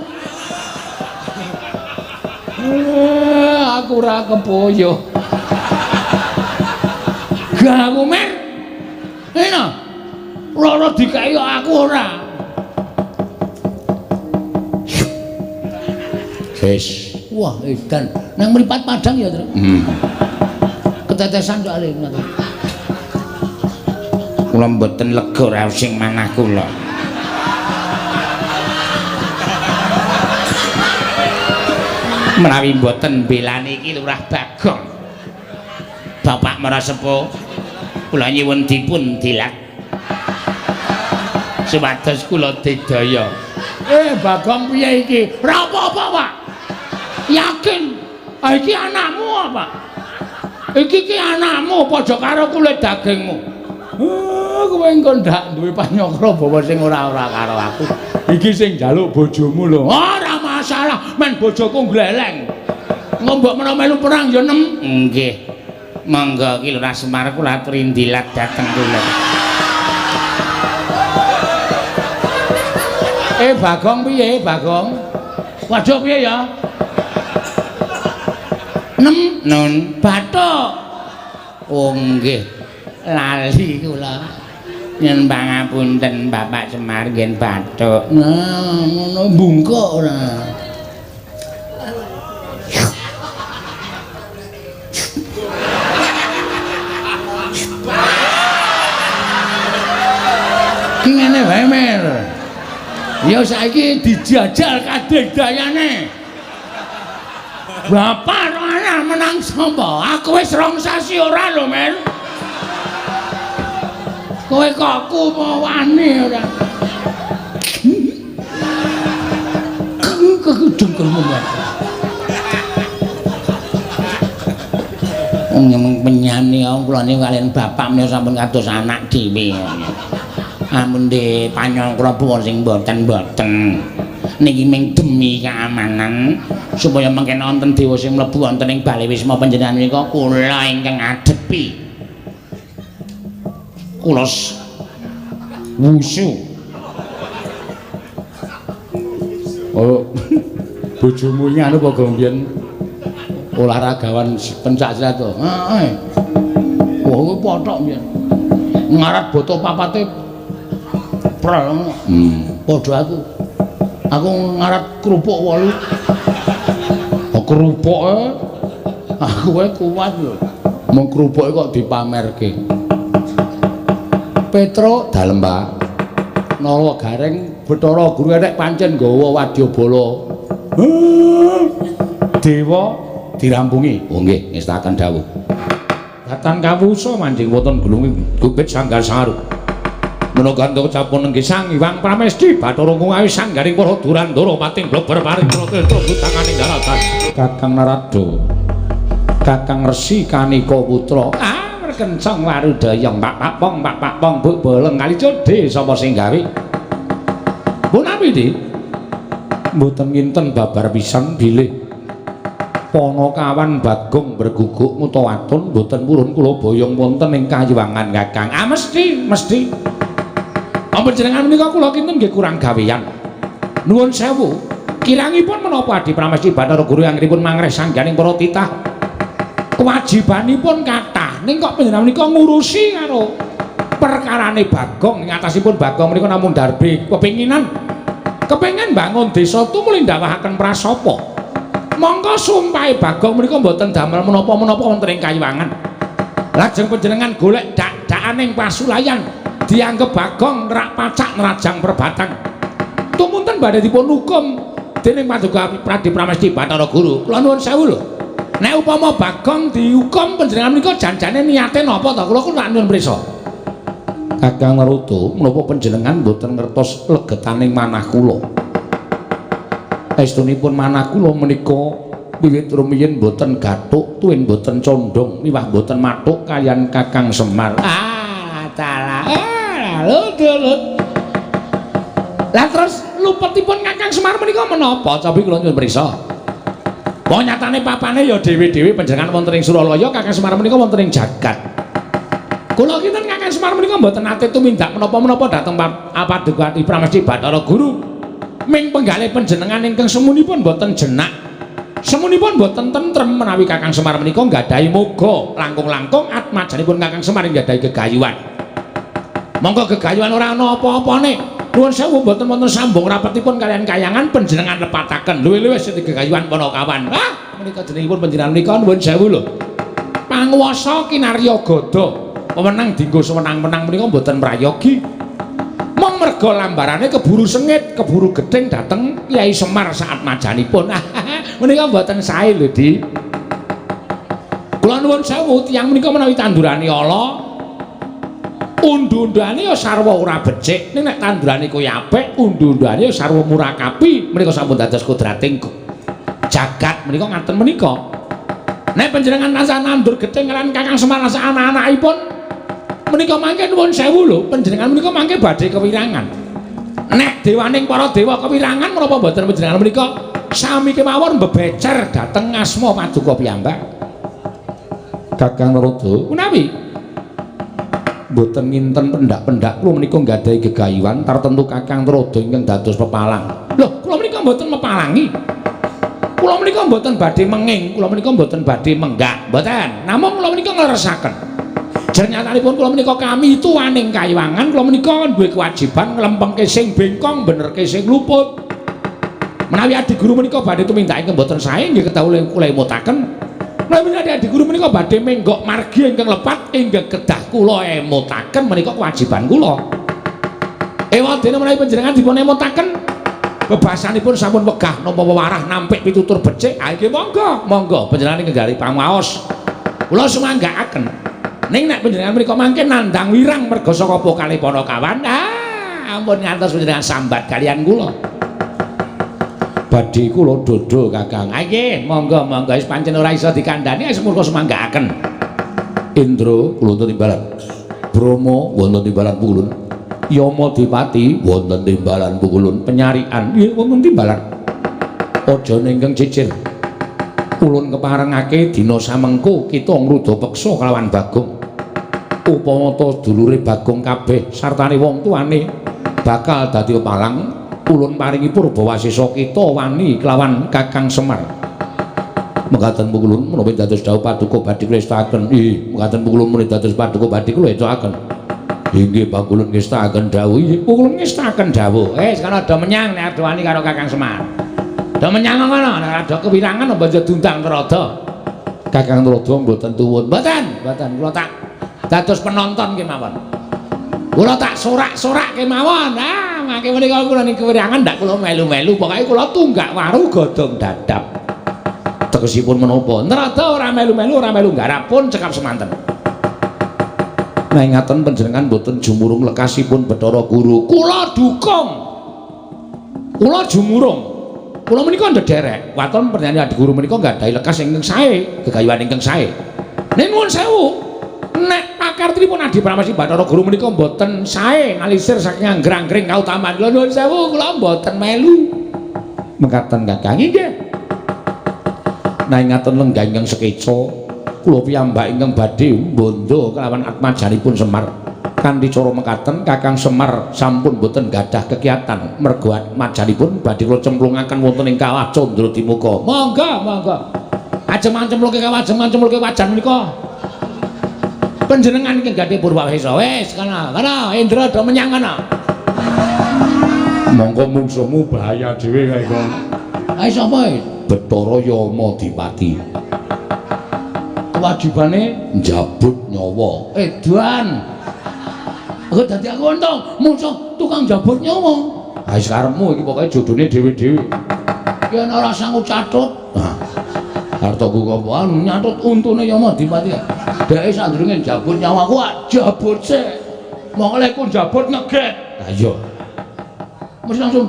Aku ora kepoyo. Gak aku mer. Eno. Loro dikai aku ora. Wis. Wah, edan. Nang mripat Padang ya, Tru. Ketetesan soalé ngoten. Kula mboten lega ora sing manah kula. Menawi mboten belani iki Lurah Bagong. Bapak Marasepo kula nyuwun dipun dilak. Supados kula dedaya. Bagong piye iki? Ora apa-apa, Pak. Yakin? Iki anakmu apa? Iki anakmu padha karo kulit dagingmu. Kowe engko ndak duwe panyokro bawa sing ora-ora karo aku. Iki sing njaluk bojomu lho. Ora masalah, men bojoku gleleng. Ngombok menawa melu perang ya nem. Nggih. Monggo iki Lurah Semar kula aturi ndilat dhateng kula. Bagong piye, Bagong? Waduh piye ya? Nem nun bathuk. Oh nggih. Lali kula. Yen pangapunten Bapak Semar nggih bathuk. Nah, ngono bungkuk ora. Ki ngene wae Mer. Ya saiki dijajal kadegdayane. Bapak karo anak menang sapa? Aku wis rong sasi ora lho, Mer. Kowe kok wani ora. Kegedengkelmu wae. Wong penyanyi kula niku kaliyan bapak menika sampun kados anak dhewe. Amun de panyongkra puwon sing mboten niki ming demi keamanan supaya mangken wonten dewa sing mlebu wonten ing Bali Wisma panjenengan menika kula ingkang ngadepi. Kulos wusu. Oh, bojomu iki anu apa gombiyen olahragawan pencak silat to. Heeh. Wah, kowe pothok mbiyen. Ngarat boto papate prel. Padha aku. Aku ngarat kerupuk 8. Oh, kerupuke. Aku wae kuat lho. Mung kerupuke kok dipamerke. Petruk dalem, Pak. Nawa Gareng Bathara Guru nek pancen nggawa Wadyabala. Dewa dirampungi. Oh nggih, ngestaken dawuh. Datan kawusa manjing wonten gulunging Gubit Sanggar Saru. Menawa gandha capun nggih Sang Hyang Pramesti Bathara Ngawi sanggaring para Durandara pating bleber paring protesto butanganing daratan. Kakang Narada. Kakang Resi Kanika Putra. Kencang warudayang Pak Pong Buk Boleng kali codhe sapa sing gawe? Punapi, Dik? Mboten nginten babar pisan bilih. Ponokawan Bagong berguguk mutawatun boten purun kula boyong wonten ing kayuwangan Kakang. Ah mesti. Ampun jenengan menika kula kinten nggih kurang gaweyan. Nuwun sewu. Kirangipun menapa Adi Pramesti Bathara Guru anggenipun mangreh sangganing para titah. Kewajibanipun kathah ning kok panjenengan menika ngurusi karo perkarane Bagong ing atasipun Bagong menika namung darbe kepengin bangun desa tumuli ndawahaken prasapa. Monggo sumpahe Bagong menika mboten damel menapa-menapa wonten ing kayuwangan. Lajeng panjenengan golek dak-dakaning pasulayan dianggep Bagong nerak pacak nerajang perbatang. Tumunten badhe dipun hukum dening Paduka Adi Pramesti Bathara Guru. Kula nuwun sewu lho. Nek upama Bagong dihukum panjenengan menika janjane niate napa to? Kula tak nyuwun prisa. Kakang Naruto, menapa panjenengan mboten ngertos legetaning manah kula? Estunipun manah kula menika wiwit rumiyin boten gathuk, tuwin boten condong, miwah boten mathuk kaliyan Kakang Semar. Lho. Lah terus lupetipun Kakang Semar menika menapa? Cobi kula nyuwun prisa. Wong nyatane papane ya dhewe-dhewe panjenengan wonten ing Suralaya, Kakang Semar menika wonten ing jagat. Kula kinten Kakang Semar menika mboten nate tumindak menapa-menapa dhateng Paduka Adi Pramesti Bathara Guru. Ming penggalih panjenengan ingkang semunipun boten jenak. Semunipun boten tentrem menawi Kakang Semar menika nggadahi moga langkung-langkung atmajanipun Kakang Semar nggadahi gegayuhan. Monggo gegayuhan ora ana apa-apane. Nuwun sewu boten wonten sambung rapetipun kalian kayangan panjenengan lepataken. Luwih-luwih sing gegayuhan Ponokawan. Menika jenengipun panjenengan menika nuwun sewu lho. Panguwasa kinarya gada. Pemenang dinggo semenang-menang menika mboten prayogi. Mong merga lambarane keburu sengit, keburu gedeng dateng Kyai Semar saat majanipun. Menika mboten sae lho, Di. Kula nuwun sewu tiyang menika menawi tandurane ala, undu-undane ya sarwa ora becik. Ning nek tandurane kuwi apik, undu-undane ya sarwa murakapi. Menika sampun dados kodrating jagat menika ngaten menika. Nek panjenengan tansah nandur gedeng lan Kakang Semar lan anak-anakipun menika mangke nuwun sewu lho, panjenengan menika mangke badhe kewirangan. Nek dewaning para dewa kewirangan menapa mboten panjenengan menika sami kemawon bebecer dhateng asma Paduka piyambak. Kakang Narada, menawi mboten nginten pendak-pendak kula menika nggadahi gegayuhan tartemtu Kakang Narada ingkang dados pepalang. Lho, kula menika mboten mepalangi. Kula menika mboten badhe menging, kula menika mboten badhe menggak, mboten. Namung kula menika ngleresaken. Jenyatanipun kula menika kami tuwaning kayuwangan, kula menika duwe kewajiban nglempengke sing bengkong, benerke sing luput. Menawi Adi Guru menika badhe tumindak ingkang mboten sae nggih kedawuh kula emutaken. Menawi Adi Guru menika badhe menggok margi ingkang lepat inggih kedah kula emutaken menika kewajiban kula. Ewadene menawi panjenengan dipun emutaken bebasanipun sampun wegah napa wewarah nampik pitutur becik, nggih monggo panjenengan nggali pangaos. Kula sumanggaaken. Ning nek panjenengan menika mangke nandhang wirang merga saka kalih Ponokawan, ampun ngantos panjenengan sambat kalian kula. Badhe kula dodol Kakang. Nggih, monggo wis pancen ora iso dikandhani wis murka sumanggaaken. Indra kula wonten timbalan. Brahma wonten timbalan Pukulun. Yama Dipati wonten timbalan Pukulun. Penyarian nggih wonten timbalan. Aja ingkang cicir. Ulun keparengake dina samengko kita ngrudha peksa kelawan Bagong. Upama ta dulure Bagong kabeh sartane wong tuane bakal dadi pepalang, ulun paringi Purbawasesa kita wani kelawan Kakang Semar. Mekaten Pukulun menawi dados dawuh Paduka badhe kula estakaken. Nggih, mekaten Pukulun menawi dados Paduka badhe kula estakaken. Inggih Pukulun ngestakaken dawuh. Pukulun ngestakaken dawuh. Sekarang ada menyang nek wani karo Kakang Semar. Dah menyang ngono, nek ada kewirangan banjur dundang Narada. Kakang Narada mboten tuwun. Mboten, kula tak dados penonton kemawon. Kula tak sorak-sorak kemawon. Mangke menika kula ning kewirangan ndak kula melu-melu, pokoke kula tunggak waru godhong dadap. Tegesipun menapa? Narada ora melu-melu, ora melu nggarap pun cekap semanten. Nek ngaten panjenengan mboten jumurung lekasipun Bathara Guru. Kula dukung. Kula jumurung. Kula menika ndederek, waton pernyanyi Adi Guru menika nggadahi lekas ingkang sae, gegayuhan ingkang sae. Ning nuwun sewu, nek pakartinipun Adi Pramesti Bathara Guru menika mboten sae ngalisir saking anggrang-angring kautamaan. Kula nuwun sewu, kula mboten melu. Mekaten Kakang nggih. Nanging ngaten lenggah ingkang sekeca kula piyambak ingkang badhe bondo kelawan atmajanipun Semar. Kanthi cara mekaten Kakang Semar sampun boten gadah kegiatan merga atmajanipun badhe kula cemplungaken wonten ing Kawah Candratimoka. Monggo, monggo. Ajeng mancemplungke kawah, ajeng mancemplungke wajan menika. Panjenengan iki gadhe Purwawesa. Wis kana, Indra do menyang kana. Monggo mungsuhmu bahaya dhewe kae kok. Ae sapa iki? Bathara Yamadipati. Kewajibane njabut nyawa. Edan. Aku dadi aku entong musuh tukang jabut nyawa. Ha wis karepmu iki pokoke jodone dhewe-dhewe. Yen ora sanggup catut. Hartoku kok anu nyatut untune Yamadipati. Dheke sadurunge jabut nyawaku jabut sik. Monggo ku jabut ngeget. Ha iya. Mesti langsung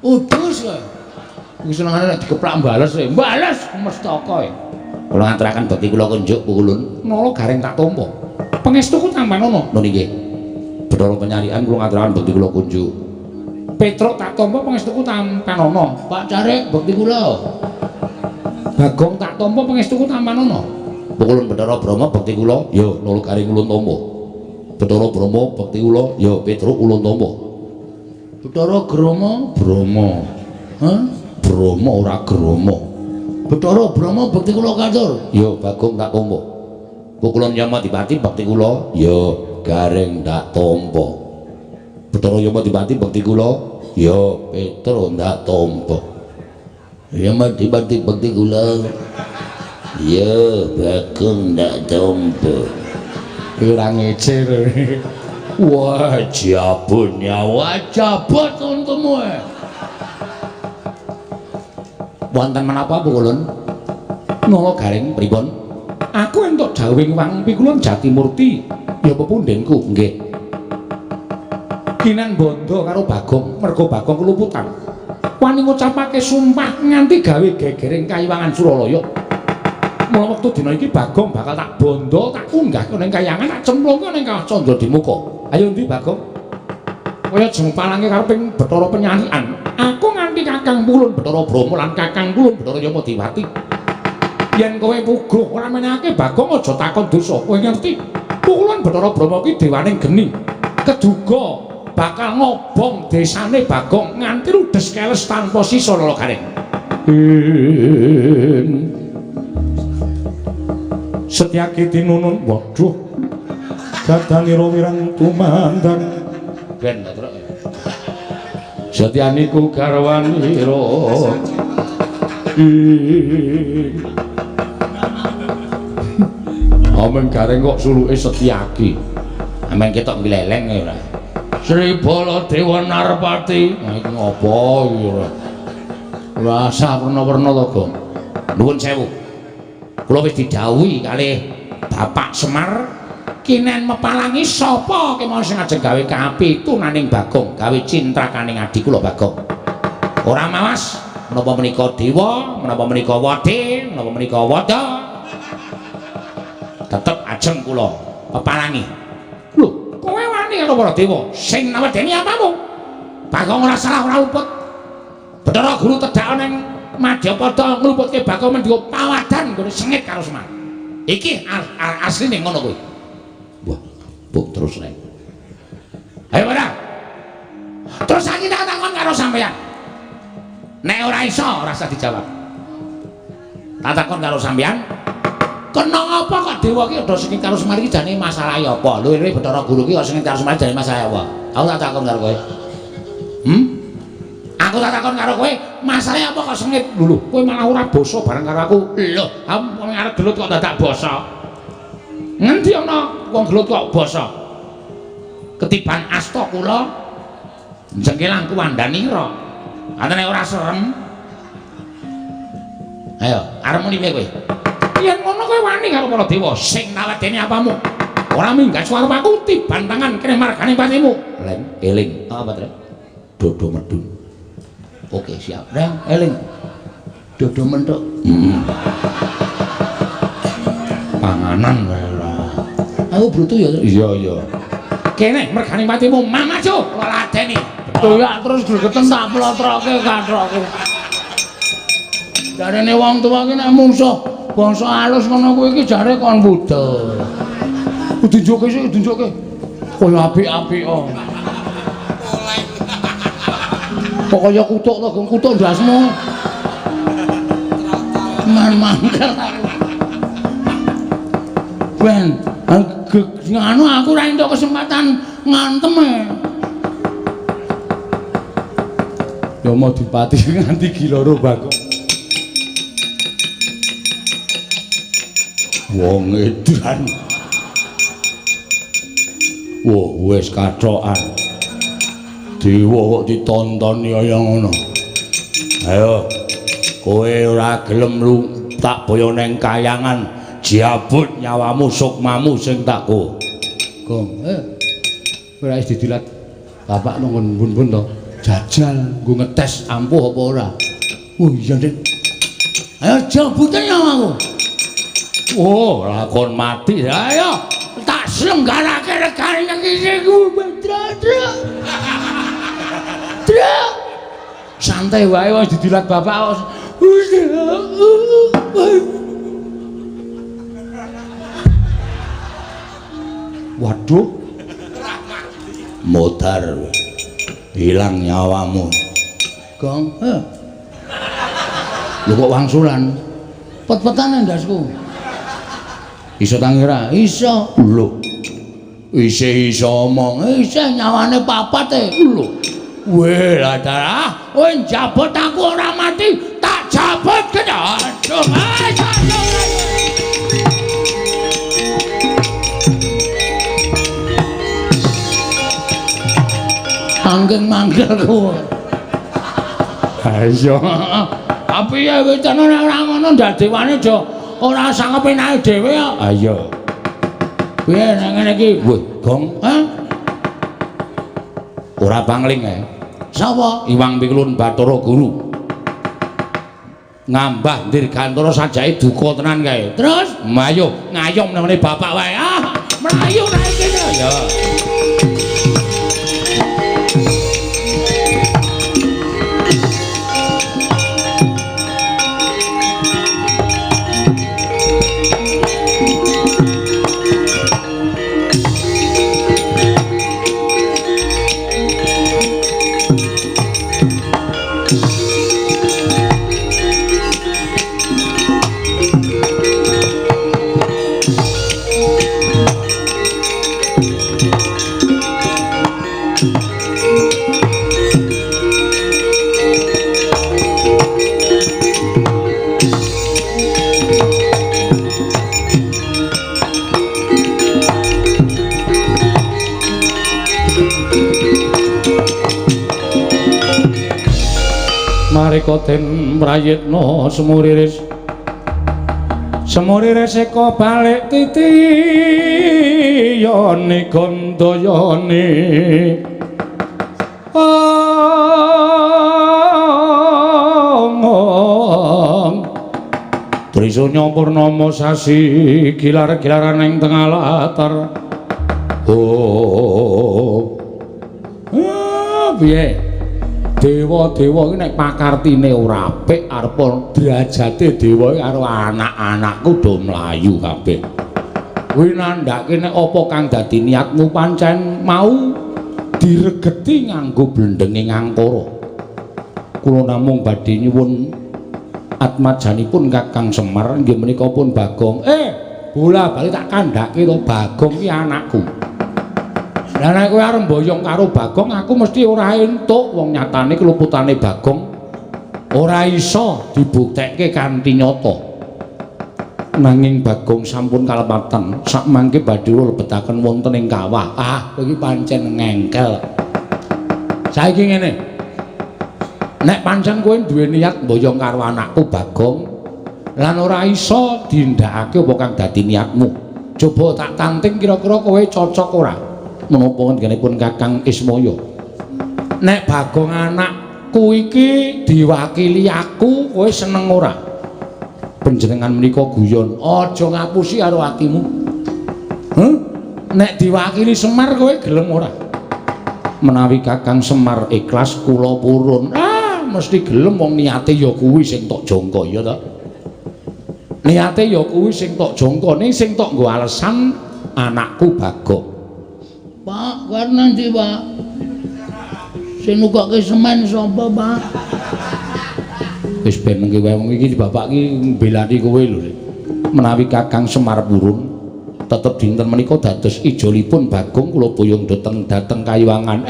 udus kowe. Iki senengane nek dikeplak mbales e. Mbales mestaka e. Kula ngaturaken bekti kula kunjuk pukulun. Nala gareng tak tampa. Pangestuku tampanono. Lho nggih. Bathara penyarian kula ngaturaken bekti kula kunjuk. Petruk tak tampa pangestuku tampanono. Pak Carik bekti kula. Bagong tak tampa pangestuku tampanono. Pukulun Bathara Brahma bekti kula. Ya nala gareng ulun tampa. Bathara Brahma bekti kula. Ya Petruk ulun tampa. Bathara Brahma. Hah? Brahma ora Grama. Bathara Brahma bekti kula katur. Ya Bagong tak tampa. Pukulun Yamadipati bekti kula. Ya gareng tak tampa. Bathara Yamadipati bekti kula. Ya Petruk tak tampa. Yamadipati bekti kula. Ya Bagong tak tampa. Ora ngecer. Wah, jabut nyawa, jabut untukmu. Wonten menapa pukulun? Nala gareng pripun? Aku entuk dawing wang pikulun Jatimurti. Ya pepundhenku, nggih. Kinan bondo karo Bagong, merga Bagong keluputan. Wani ngucapake sumpah nganti gawe gegering Kayiwangan Suralaya. Mula wektu dina iki Bagong bakal tak bondo, tak unggahke ning kayangan, tak cemplungke ning Kawah Candratimoka. Ayo ndi Bagong? Kaya jempalange kareping Bathara Penyalian. Aku nganti Kakang Pulun Bathara Brahma lan Kakang Pulun Bathara Yamadipati. Yen kowe puguh ora menehake Bagong aja takon dosa. Kowe ngerti? Pulun Bathara Brahma ki dewaning geni. Keduga bakal ngobong desane Bagong nganti ludes keles tanpa sisa lala gareng. Setyaki tinunun, waduh. Gadanira wirang tumandang. Ben Bathara. Setyaniku garwanira. Ameng gareng kok suluke Setyaki. Ameng ketok gleleng ora. Sri Baladewa Narpati. Nah iki ngopo iki ora. Rasa werna-werna to, Gong. Nuwun sewu. Kula wis didhawuhi kalih Bapak Semar kinen mepalangi sapa kemawon sing ajeng gawe kapitunaning Bagong, gawe cintrakaning adik kula Bagong. Ora mawas menapa menika dewa, menapa menika wadi, menapa menika wada. Tetep ajeng kula pepalangi. Lho, kowe wani karo para dewa sing nawedeni apamu? Bagong ora salah ora luput. Bathara Guru tedak ning Madyapada ngluputke Bagong mendika pawadan nggone sengit karo Semar. Iki asline ngono kuwi. Wah, buk terus nek. Ayo ora. Terus saiki tak takon karo sampeyan. Nek ora iso ora usah dijawab. Tak takon karo sampeyan. Kena apa kok dewa ki ado sengit karo Semar iki jane masalah apa? Lho ini Bathara Guru ki kok sengit karo Semar jane masalah apa? Aku tak takon karo kowe. Aku tak takon karo kowe, masalahnya apa kok sengit? Lho, kowe malah ora basa bareng karo aku. Lho, kamu arep gelut kok dadak basa. Ngendi ana wong gelut kok basa? Ketiban asta kula jengkelang kuwandanira. Atene ora serem. Ayo, arep muni piye kowe? Yen ngono kowe wani karo para dewa sing nawedeni apamu? Ora minggat suarep aku tiban tangan kene margane patimu. Leng, eling. Apa, Tru? Dodo medun. Oke, siap. Reng, eling. Dodo mentuk. Panganan wae lah. Aku brutu ya. Iya, iya. Kene mergane patimu, mamajo kula ladeni. Doyak terus gregeten tak plotroke katroke. Jarene wong tuwa ki nek mungsuh bangsa alus ngono kuwi iki jare kon budal. Tunjuke sik, tunjuke. Kaya apik-apik oh. Kok kaya kutuk to, kutuk ndasmu. Man-mangkel. Ben, nganu aku ora entuk kesempatan ngantem e. Ya mau dipati nganti giloro Bagong. Wong edan. Wah, wis kathokan. Dewa kok ditontoni kaya ngono. Ayo. Kowe ora gelem lu tak boyo neng kayangan, jabut nyawamu sukmamu sing tak ko. Gong, ora wis didilat. Bapak nunggu bun-bun to. Jajal nggo ngetes ampuh apa ora. Oh iya, Dik. Ayo jabute nyawaku. Oh, lakon mati. Ayo tak slenggarake regane iki ku, Dra. Santai wae wis didilat bapak. Waduh. Modar. Hilang nyawamu. Gong, lho kok wangsulan? Pet-petane ndasku. Iso tangira? Iso. Lho. Iso omong. Iso nyawane papat e. Lho. Weh, ladara. Kowe njabut aku ora mati, tak jabut kena. Aduh, manggil-manggilku. Ayo. Tapi ya wis tenan ora ngono ndadewane aja ora sangep enake dhewe kok. Ayo. Piye nang ngene iki? Wih, Gong, ora pangling ae. Sapa? Iwang Pikulun Bathara Guru. Ngambah dirgantara sajake duka tenan kae. Terus, ayo ngayom nang bapak wae. Mlayu naik kene. Ya. Marika den prayitna semuriris eka balik titiyane gandayane Trisanya purnama sasi gilar-gilaran ing tengah latar. Piye? Dewa-dewa iki nek pakartine ora apik arep derajate dewa karo anak-anakku do mlayu kabeh. Kuwi nandhake nek apa kang dadi niatmu pancen mau diregeti nganggo blendenge ngangkara. Kula namung badhe nyuwun atmajanipun Kakang Semar nggih menika pun Bagong. Bola-bali tak kandhake to Bagong iki anakku. Lah nek kowe arep mboyong karo Bagong aku mesti ora entuk wong nyatane keluputane Bagong ora iso dibuktekke kanthi nyata. Nanging Bagong sampun kalepatan sak mangke badhe lebetaken wonten ing kawah. Iki pancen ngengkel. Saiki ngene. Nek pancen kowe duwe niat mboyong karo anakku Bagong lan ora iso dindakake apa kang dadi niatmu. Coba tak tanting kira-kira kowe cocok ora? Menapa ngenipun Kakang Ismaya. Nek Bagong anakku iki diwakili aku, kowe seneng ora? Panjenengan menika guyon, aja ngapusi karo atimu. Nek diwakili Semar kowe gelem ora? Menawi Kakang Semar ikhlas kula purun. mesti gelem wong niate ya kuwi sing tok jangka ya to. Niate ya kuwi sing tok jangka ning sing tok nggo alesan anakku Bagong. Pak, karena ndi, Pak? Sing nukokke semen sapa, Pak? Wis ben mengki wae wong iki bapak iki mbelani kowe lho. Menawi Kakang Semar Purun tetep dinten menika dados ijolipun Bagong kula boyong dateng Kayuwangan.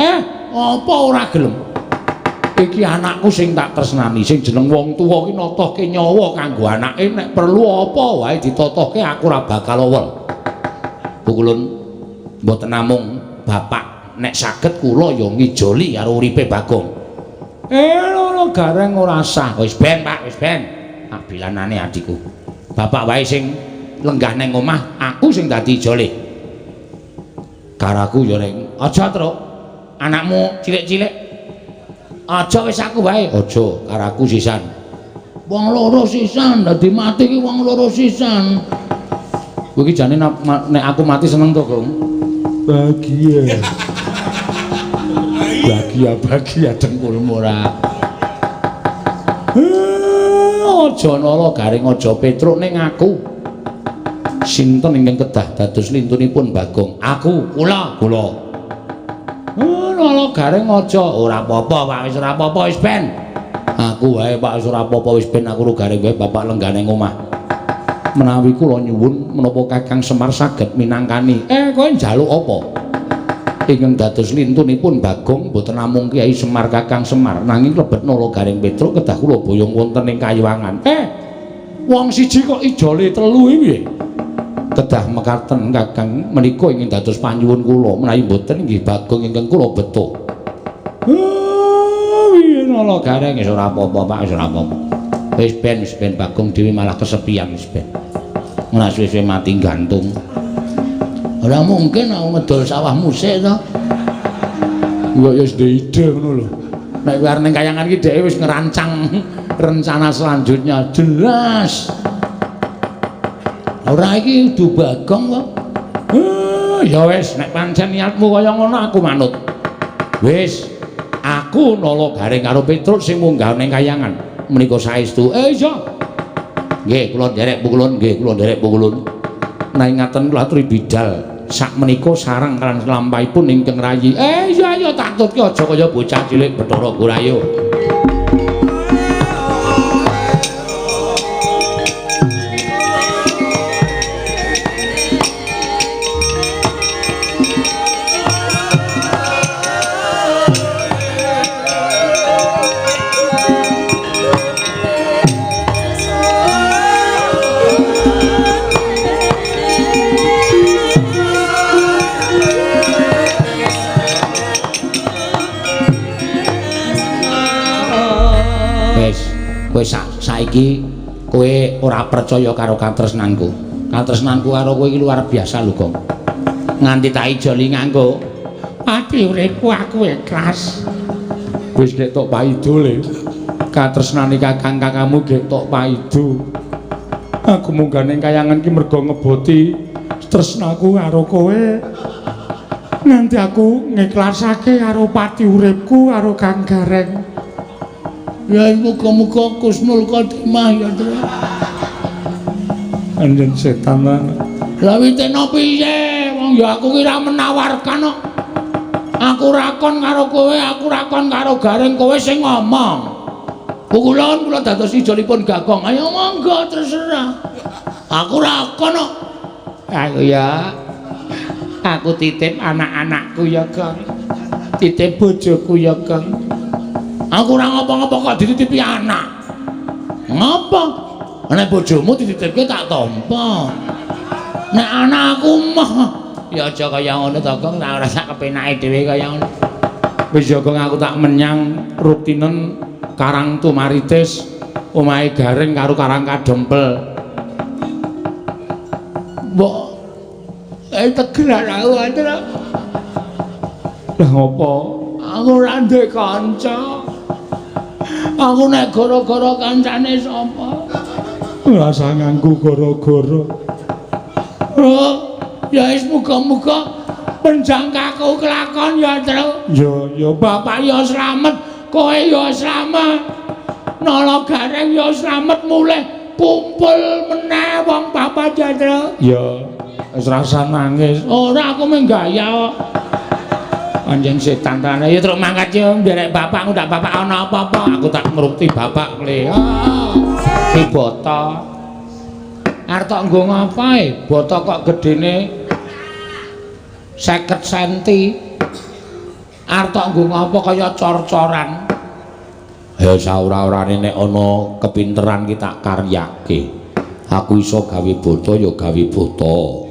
Apa ora gelem? Iki anakku sing tak tresnani, sing jeneng wong tuwa ki natohke nyawa kanggo anake nek perlu apa wae ditotohke aku ora bakal owel. Pukulun mboten namung bapak nek saged kula ya ngijoli karo uripe Bagong. Lho gareng ora sah. Wis ben Pak, wis ben. Abilanane adikku. Bapak wae sing lenggah neng omah, aku sing dadi ijole. Karaku ya ning aja truk. Anakmu cilik-cilik aja wis aku wae. Aja karaku sisan. Wong loro sisan, dadi mati ki wong loro sisan. Kowe iki jane nek aku mati seneng to, Gong? Bahagia. Bahagia dengkulmu ora. Aja nala garing aja petruk ning aku. Sinten ingkang kedah dados lintunipun Bagong? Aku, kula. Nala garing aja ora apa-apa, Pak, wis ora apa-apa wis ben. Aku wae Pak wis ora apa-apa wis ben aku garing wae bapak lenggah ning omah. Menawi kula nyuwun menapa Kakang Semar saged minangkani. Kowe njaluk apa? Ingkang dados lintunipun Bagong boten namung Kyai Semar Kakang Semar nanging lebet nala garing Petruk kedah kula boyong wonten ing Kayuwangan. Wong siji kok ijole telu iki piye? Kedah mekaten Kakang menika ingin dados panyuwun kula menawi mboten inggih Bagong ingkang kula beto. Piye nala gareng wis ora apa-apa Pak, wis ora apa-apa. Wis ben Bagong dhewe malah kesepian wis ben. Ora suwe-suwe mati gantung. Ora mungkin aku ngedol sawahmu sik to. Ya wis ide ngono lho. Nek kowe arep ning Kayangan iki dhewe wis ngerancang rencana selanjutnya jelas. Ora iki udu Bagong kok. Ya wis nek pancen niatmu kaya ngono aku manut. Wis aku nala garing karo Petruk sing munggah ning Kayangan. Menika saestu. Iya. Nggih, kula nderek pukulun, nggih kula nderek pukulun. Nah ngaten kula aturi bidal. Sak menika sareng kan lampahipun ingkang rayi. Iya tak tutke aja kaya bocah cilik Bathara Gurayu. Kowe saiki kowe ora percaya karo katresnanku. Katresnanku karo kowe iki luar biasa lho, Gong. Nganti tak ijoli nganggo pati uripku aku ikhlas. Wis nek tok paido le. Katresnane kakang-kakangmu ge tok paido. Aku munggah ning Kayangan ki mergo ngeboti tresnaku karo kowe. Nganti aku ngiklasake karo pati uripku karo Kang Gareng. Ya muga-muga Kusnul Khotimah ya, Tru. Anjen setan lah. Lah witene piye? Wong ya aku ki ra menawarkan kok. Aku rakon karo kowe, aku rakon karo Gareng, kowe sing ngomong. Pukulun kula dados ijolipun Gagong. Ayo monggo terserah. Aku rakon kok. Aku ya. Aku titip anak-anakku ya, Kang. Titip bojoku ya, Kang. Aku ora ngopo-ngopo kok dititipi anak. Ngopo? Nek bojomu dititipke tak tampa. Nek anakku mah ya aja kaya ngono to, Gong. Ora sak kepenake dhewe kaya ngono. Wis ya, Gong, aku tak menyang rutinen Karang Tumaritis, omahe Gareng karo Karang Kadempel. Mbok tegel aku antara. Lah ngopo? Aku ora ndek kanca. Aku nek gara-gara kancane sapa? Rasa nganggo gara-gara. Ya wis muga-muga penjangkaku kelakon ya, Tru. Ya bapak ya slamet. kowe ya slamet. Nala Gareng ya slamet mulih kumpul meneh wong Bapak Jandra. Ya, wis rasa nangis. Ora aku mung gaya kok. Anjen setan tane ya truk mangkat ya nderek bapakmu ndak bapak ana apa-apa. Aku tak ngrukti bapak kle. Ki boto. Arep tok nggo ngapae? Boto kok gedene 50 cm. Arep tok nggo ngapa kaya cor-coran. Ya saura-urane nek ana kepinteran ki tak karyake. Aku iso gawe boto ya gawe boto.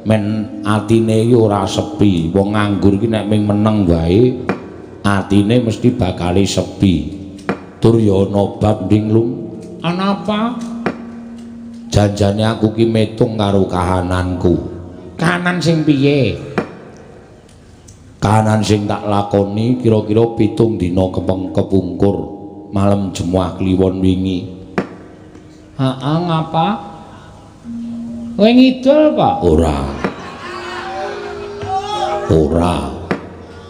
Men atine iki ora sepi. Wong nganggur iki nek ming meneng wae atine mesti bakale sepi. Tur ya ana bab nding lung. Ana apa? Janjane aku ki metung karo kahananku. Kahanan sing piye? Kahanan sing tak lakoni kira-kira 7 dina kepungkur malam Jemuah Kliwon wingi. Heeh, ngapa? Kowe ngidul Pak? Ora.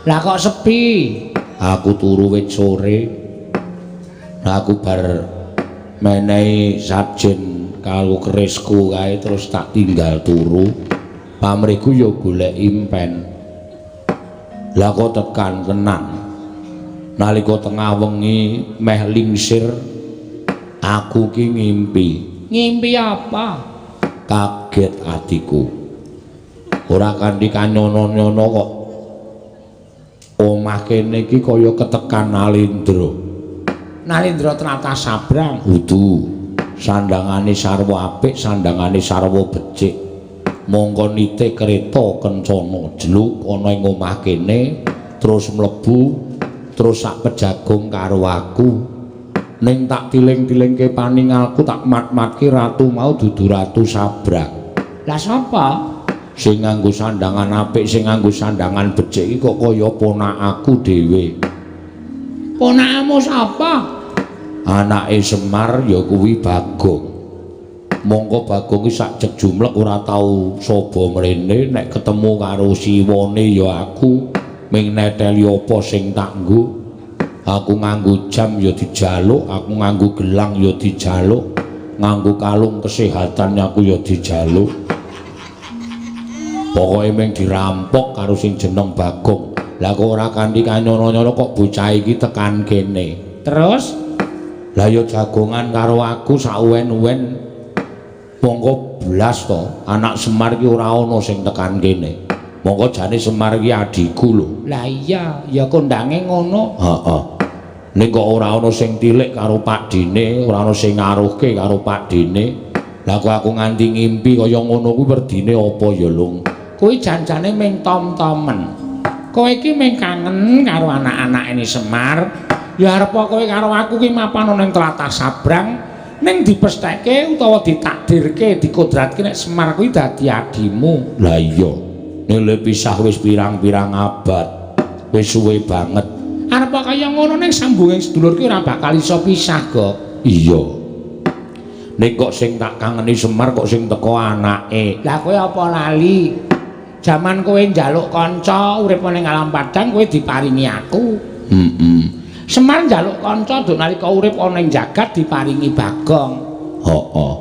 Lah kok sepi? Aku turu wit sore. Lah aku bar menehi sajen karo kerisku kae terus tak tinggal turu. Pamrihku ya golek impen. Lah kok tekan tenan. Nalika tengah wengi meh lingsir aku ki ngimpi. Ngimpi apa? Kaget atiku. Ora kanthi kanyono-nyono kok omah kene iki kaya ketekan Nalindra. Nalindra Trata Sabrang. Udu. Sandangane sarwa apik, sandangane sarwa becik. Mongko nite kereta kencana jeluk ana ing omah kene terus mlebu terus sak pejagung karo aku. Ning tak tiling-tilingke paningalku tak mat-matke ratu mau dudu Ratu Sabrang. Lah sapa? Sing nganggo sandangan apik, sing nganggo sandangan becik iki kok kaya ponakku dhewe. Ponakmu sapa? Anake Semar ya kuwi Bagong. Mongko Bagong iki sak jejumlek ora tau saba mrene nek ketemu karo siwane ya aku ming neteli apa sing tak nggo. Aku nganggo jam ya dijaluk, aku nganggo gelang ya dijaluk, nganggo kalung kesehatan aku ya dijaluk. Pokoke mung dirampok karo sing jeneng Bagong. Lah kok ora kanthi kanyono-nyono kok bocah iki tekan kene. Terus lah ya jagongan karo aku sak uwen-uwen. Mongko blas to, anak Semar iki ora ana sing tekan kene. Mongko jane Semar iki adikku lho. Lah iya, ya kondange ngono. Heeh. Ning kok ora ana sing tilik karo Pak Dene, ora ana sing ngaruhke karo Pak Dene. Lah kok aku nganti ngimpi kaya ngono kuwi werdine apa ya, Lung? Kuwi janjane ming tom-tomen. Kowe iki ming kangen karo anak-anak ini Semar. Ya arep kowe karo aku ki mapan ning Tlatah Sabrang ning dipestheke utawa ditakdirke, dikodratke nek Semar kuwi dadi adimu. Lah iya. Ning le pisah wis pirang-pirang abad. Wis suwe banget. Arep kaya ngono ning sambunging sedulur ki ora bakal iso pisah, Gok. Iya. Nek kok sing tak kangeni Semar kok sing teko anake. Lah kowe apa lali? Jaman kowe njaluk kanca urip ning alam padang kowe diparingi aku. Semar njaluk kanca duk nalika urip ana ing jagat diparingi Bagong. Heeh.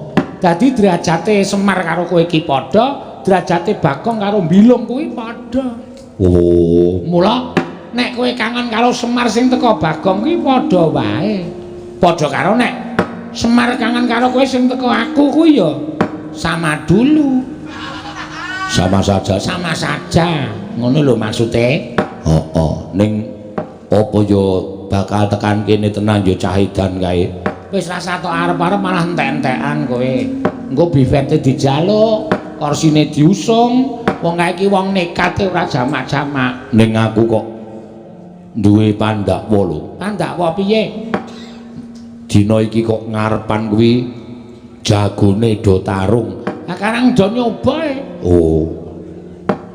Dadi derajate Semar karo kowe iki padha, derajate Bagong karo Mbilung kuwi padha. Oh, mula nek kowe kangen karo Semar sing teko Bagong kuwi padha wae. Padha karo nek Semar kangen karo kowe sing teko aku kuwi ya sama dulu. Sama saja. Ngono lho maksude. Heeh. Ning apa ya bakal tekan kene tenan ya cahidan kae. Wis rasa tok arep-arep malah entek-entekan kowe. Engko bifete dijaluk, korsine diusung. Wong kae iki wong nekat ora jamak-jamak. Ning aku kok duwe pandakwa lho. Pandakwa piye? Dina iki kok ngarepan kuwi jagone do tarung. Lah karang do nyoba e. Oh.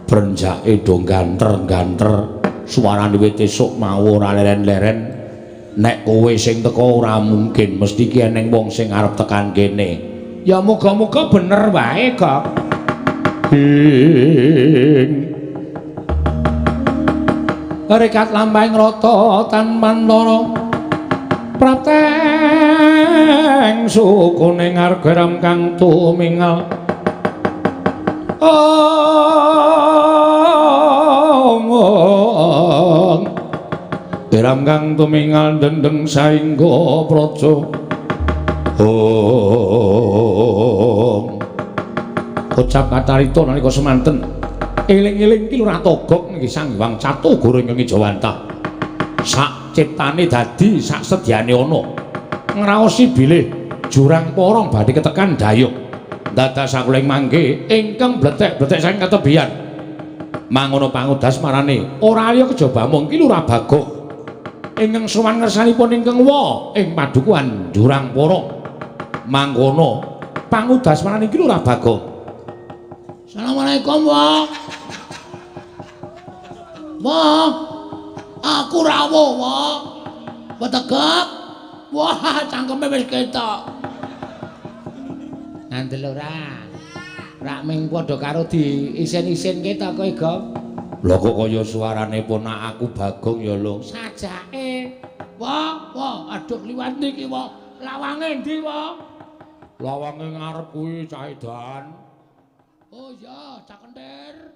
Brenjake do ganter-ganter. Suarane wit esuk mau ora leren-leren. Nek kowe sing teko ora mungkin mesti ki eneng wong sing arep tekan kene. Ya muga-muga bener wae, Kok. rekat lampahing rata tanpantara prateng sukune ngargaram kang tumingal Geram kang tumingal dendeng saingga praja Ucap kacarita nalika semanten eling-eling ki lurah togok nggih Sang Hyang Catugara ing Jawantah sak ciptane dadi sak sedyane ana ngraosi bilih jurang porong badhe ketekan dayuk dados sakuling mangke ingkang bletek-bletek saking katebian mangono pangudas marane ora liya kejaba mung ki lurah Bagong ingkang sowan ngersanipun ingkang wa ing padukuhan jurang porong mangkono pangudas marane iki lurah Bagong. Assalamualaikum wa aku rawuh wa petegak wah cangkeme wis ketok ngandel ora rak ming padha karo diisin-isinke ta kowe Gong lho kok kaya suarane ponakku Bagong ya lho sajake wah aduh liwat niki wa lawange ndi wa lawange ngarep kuwi cah edan oh iya cak kentir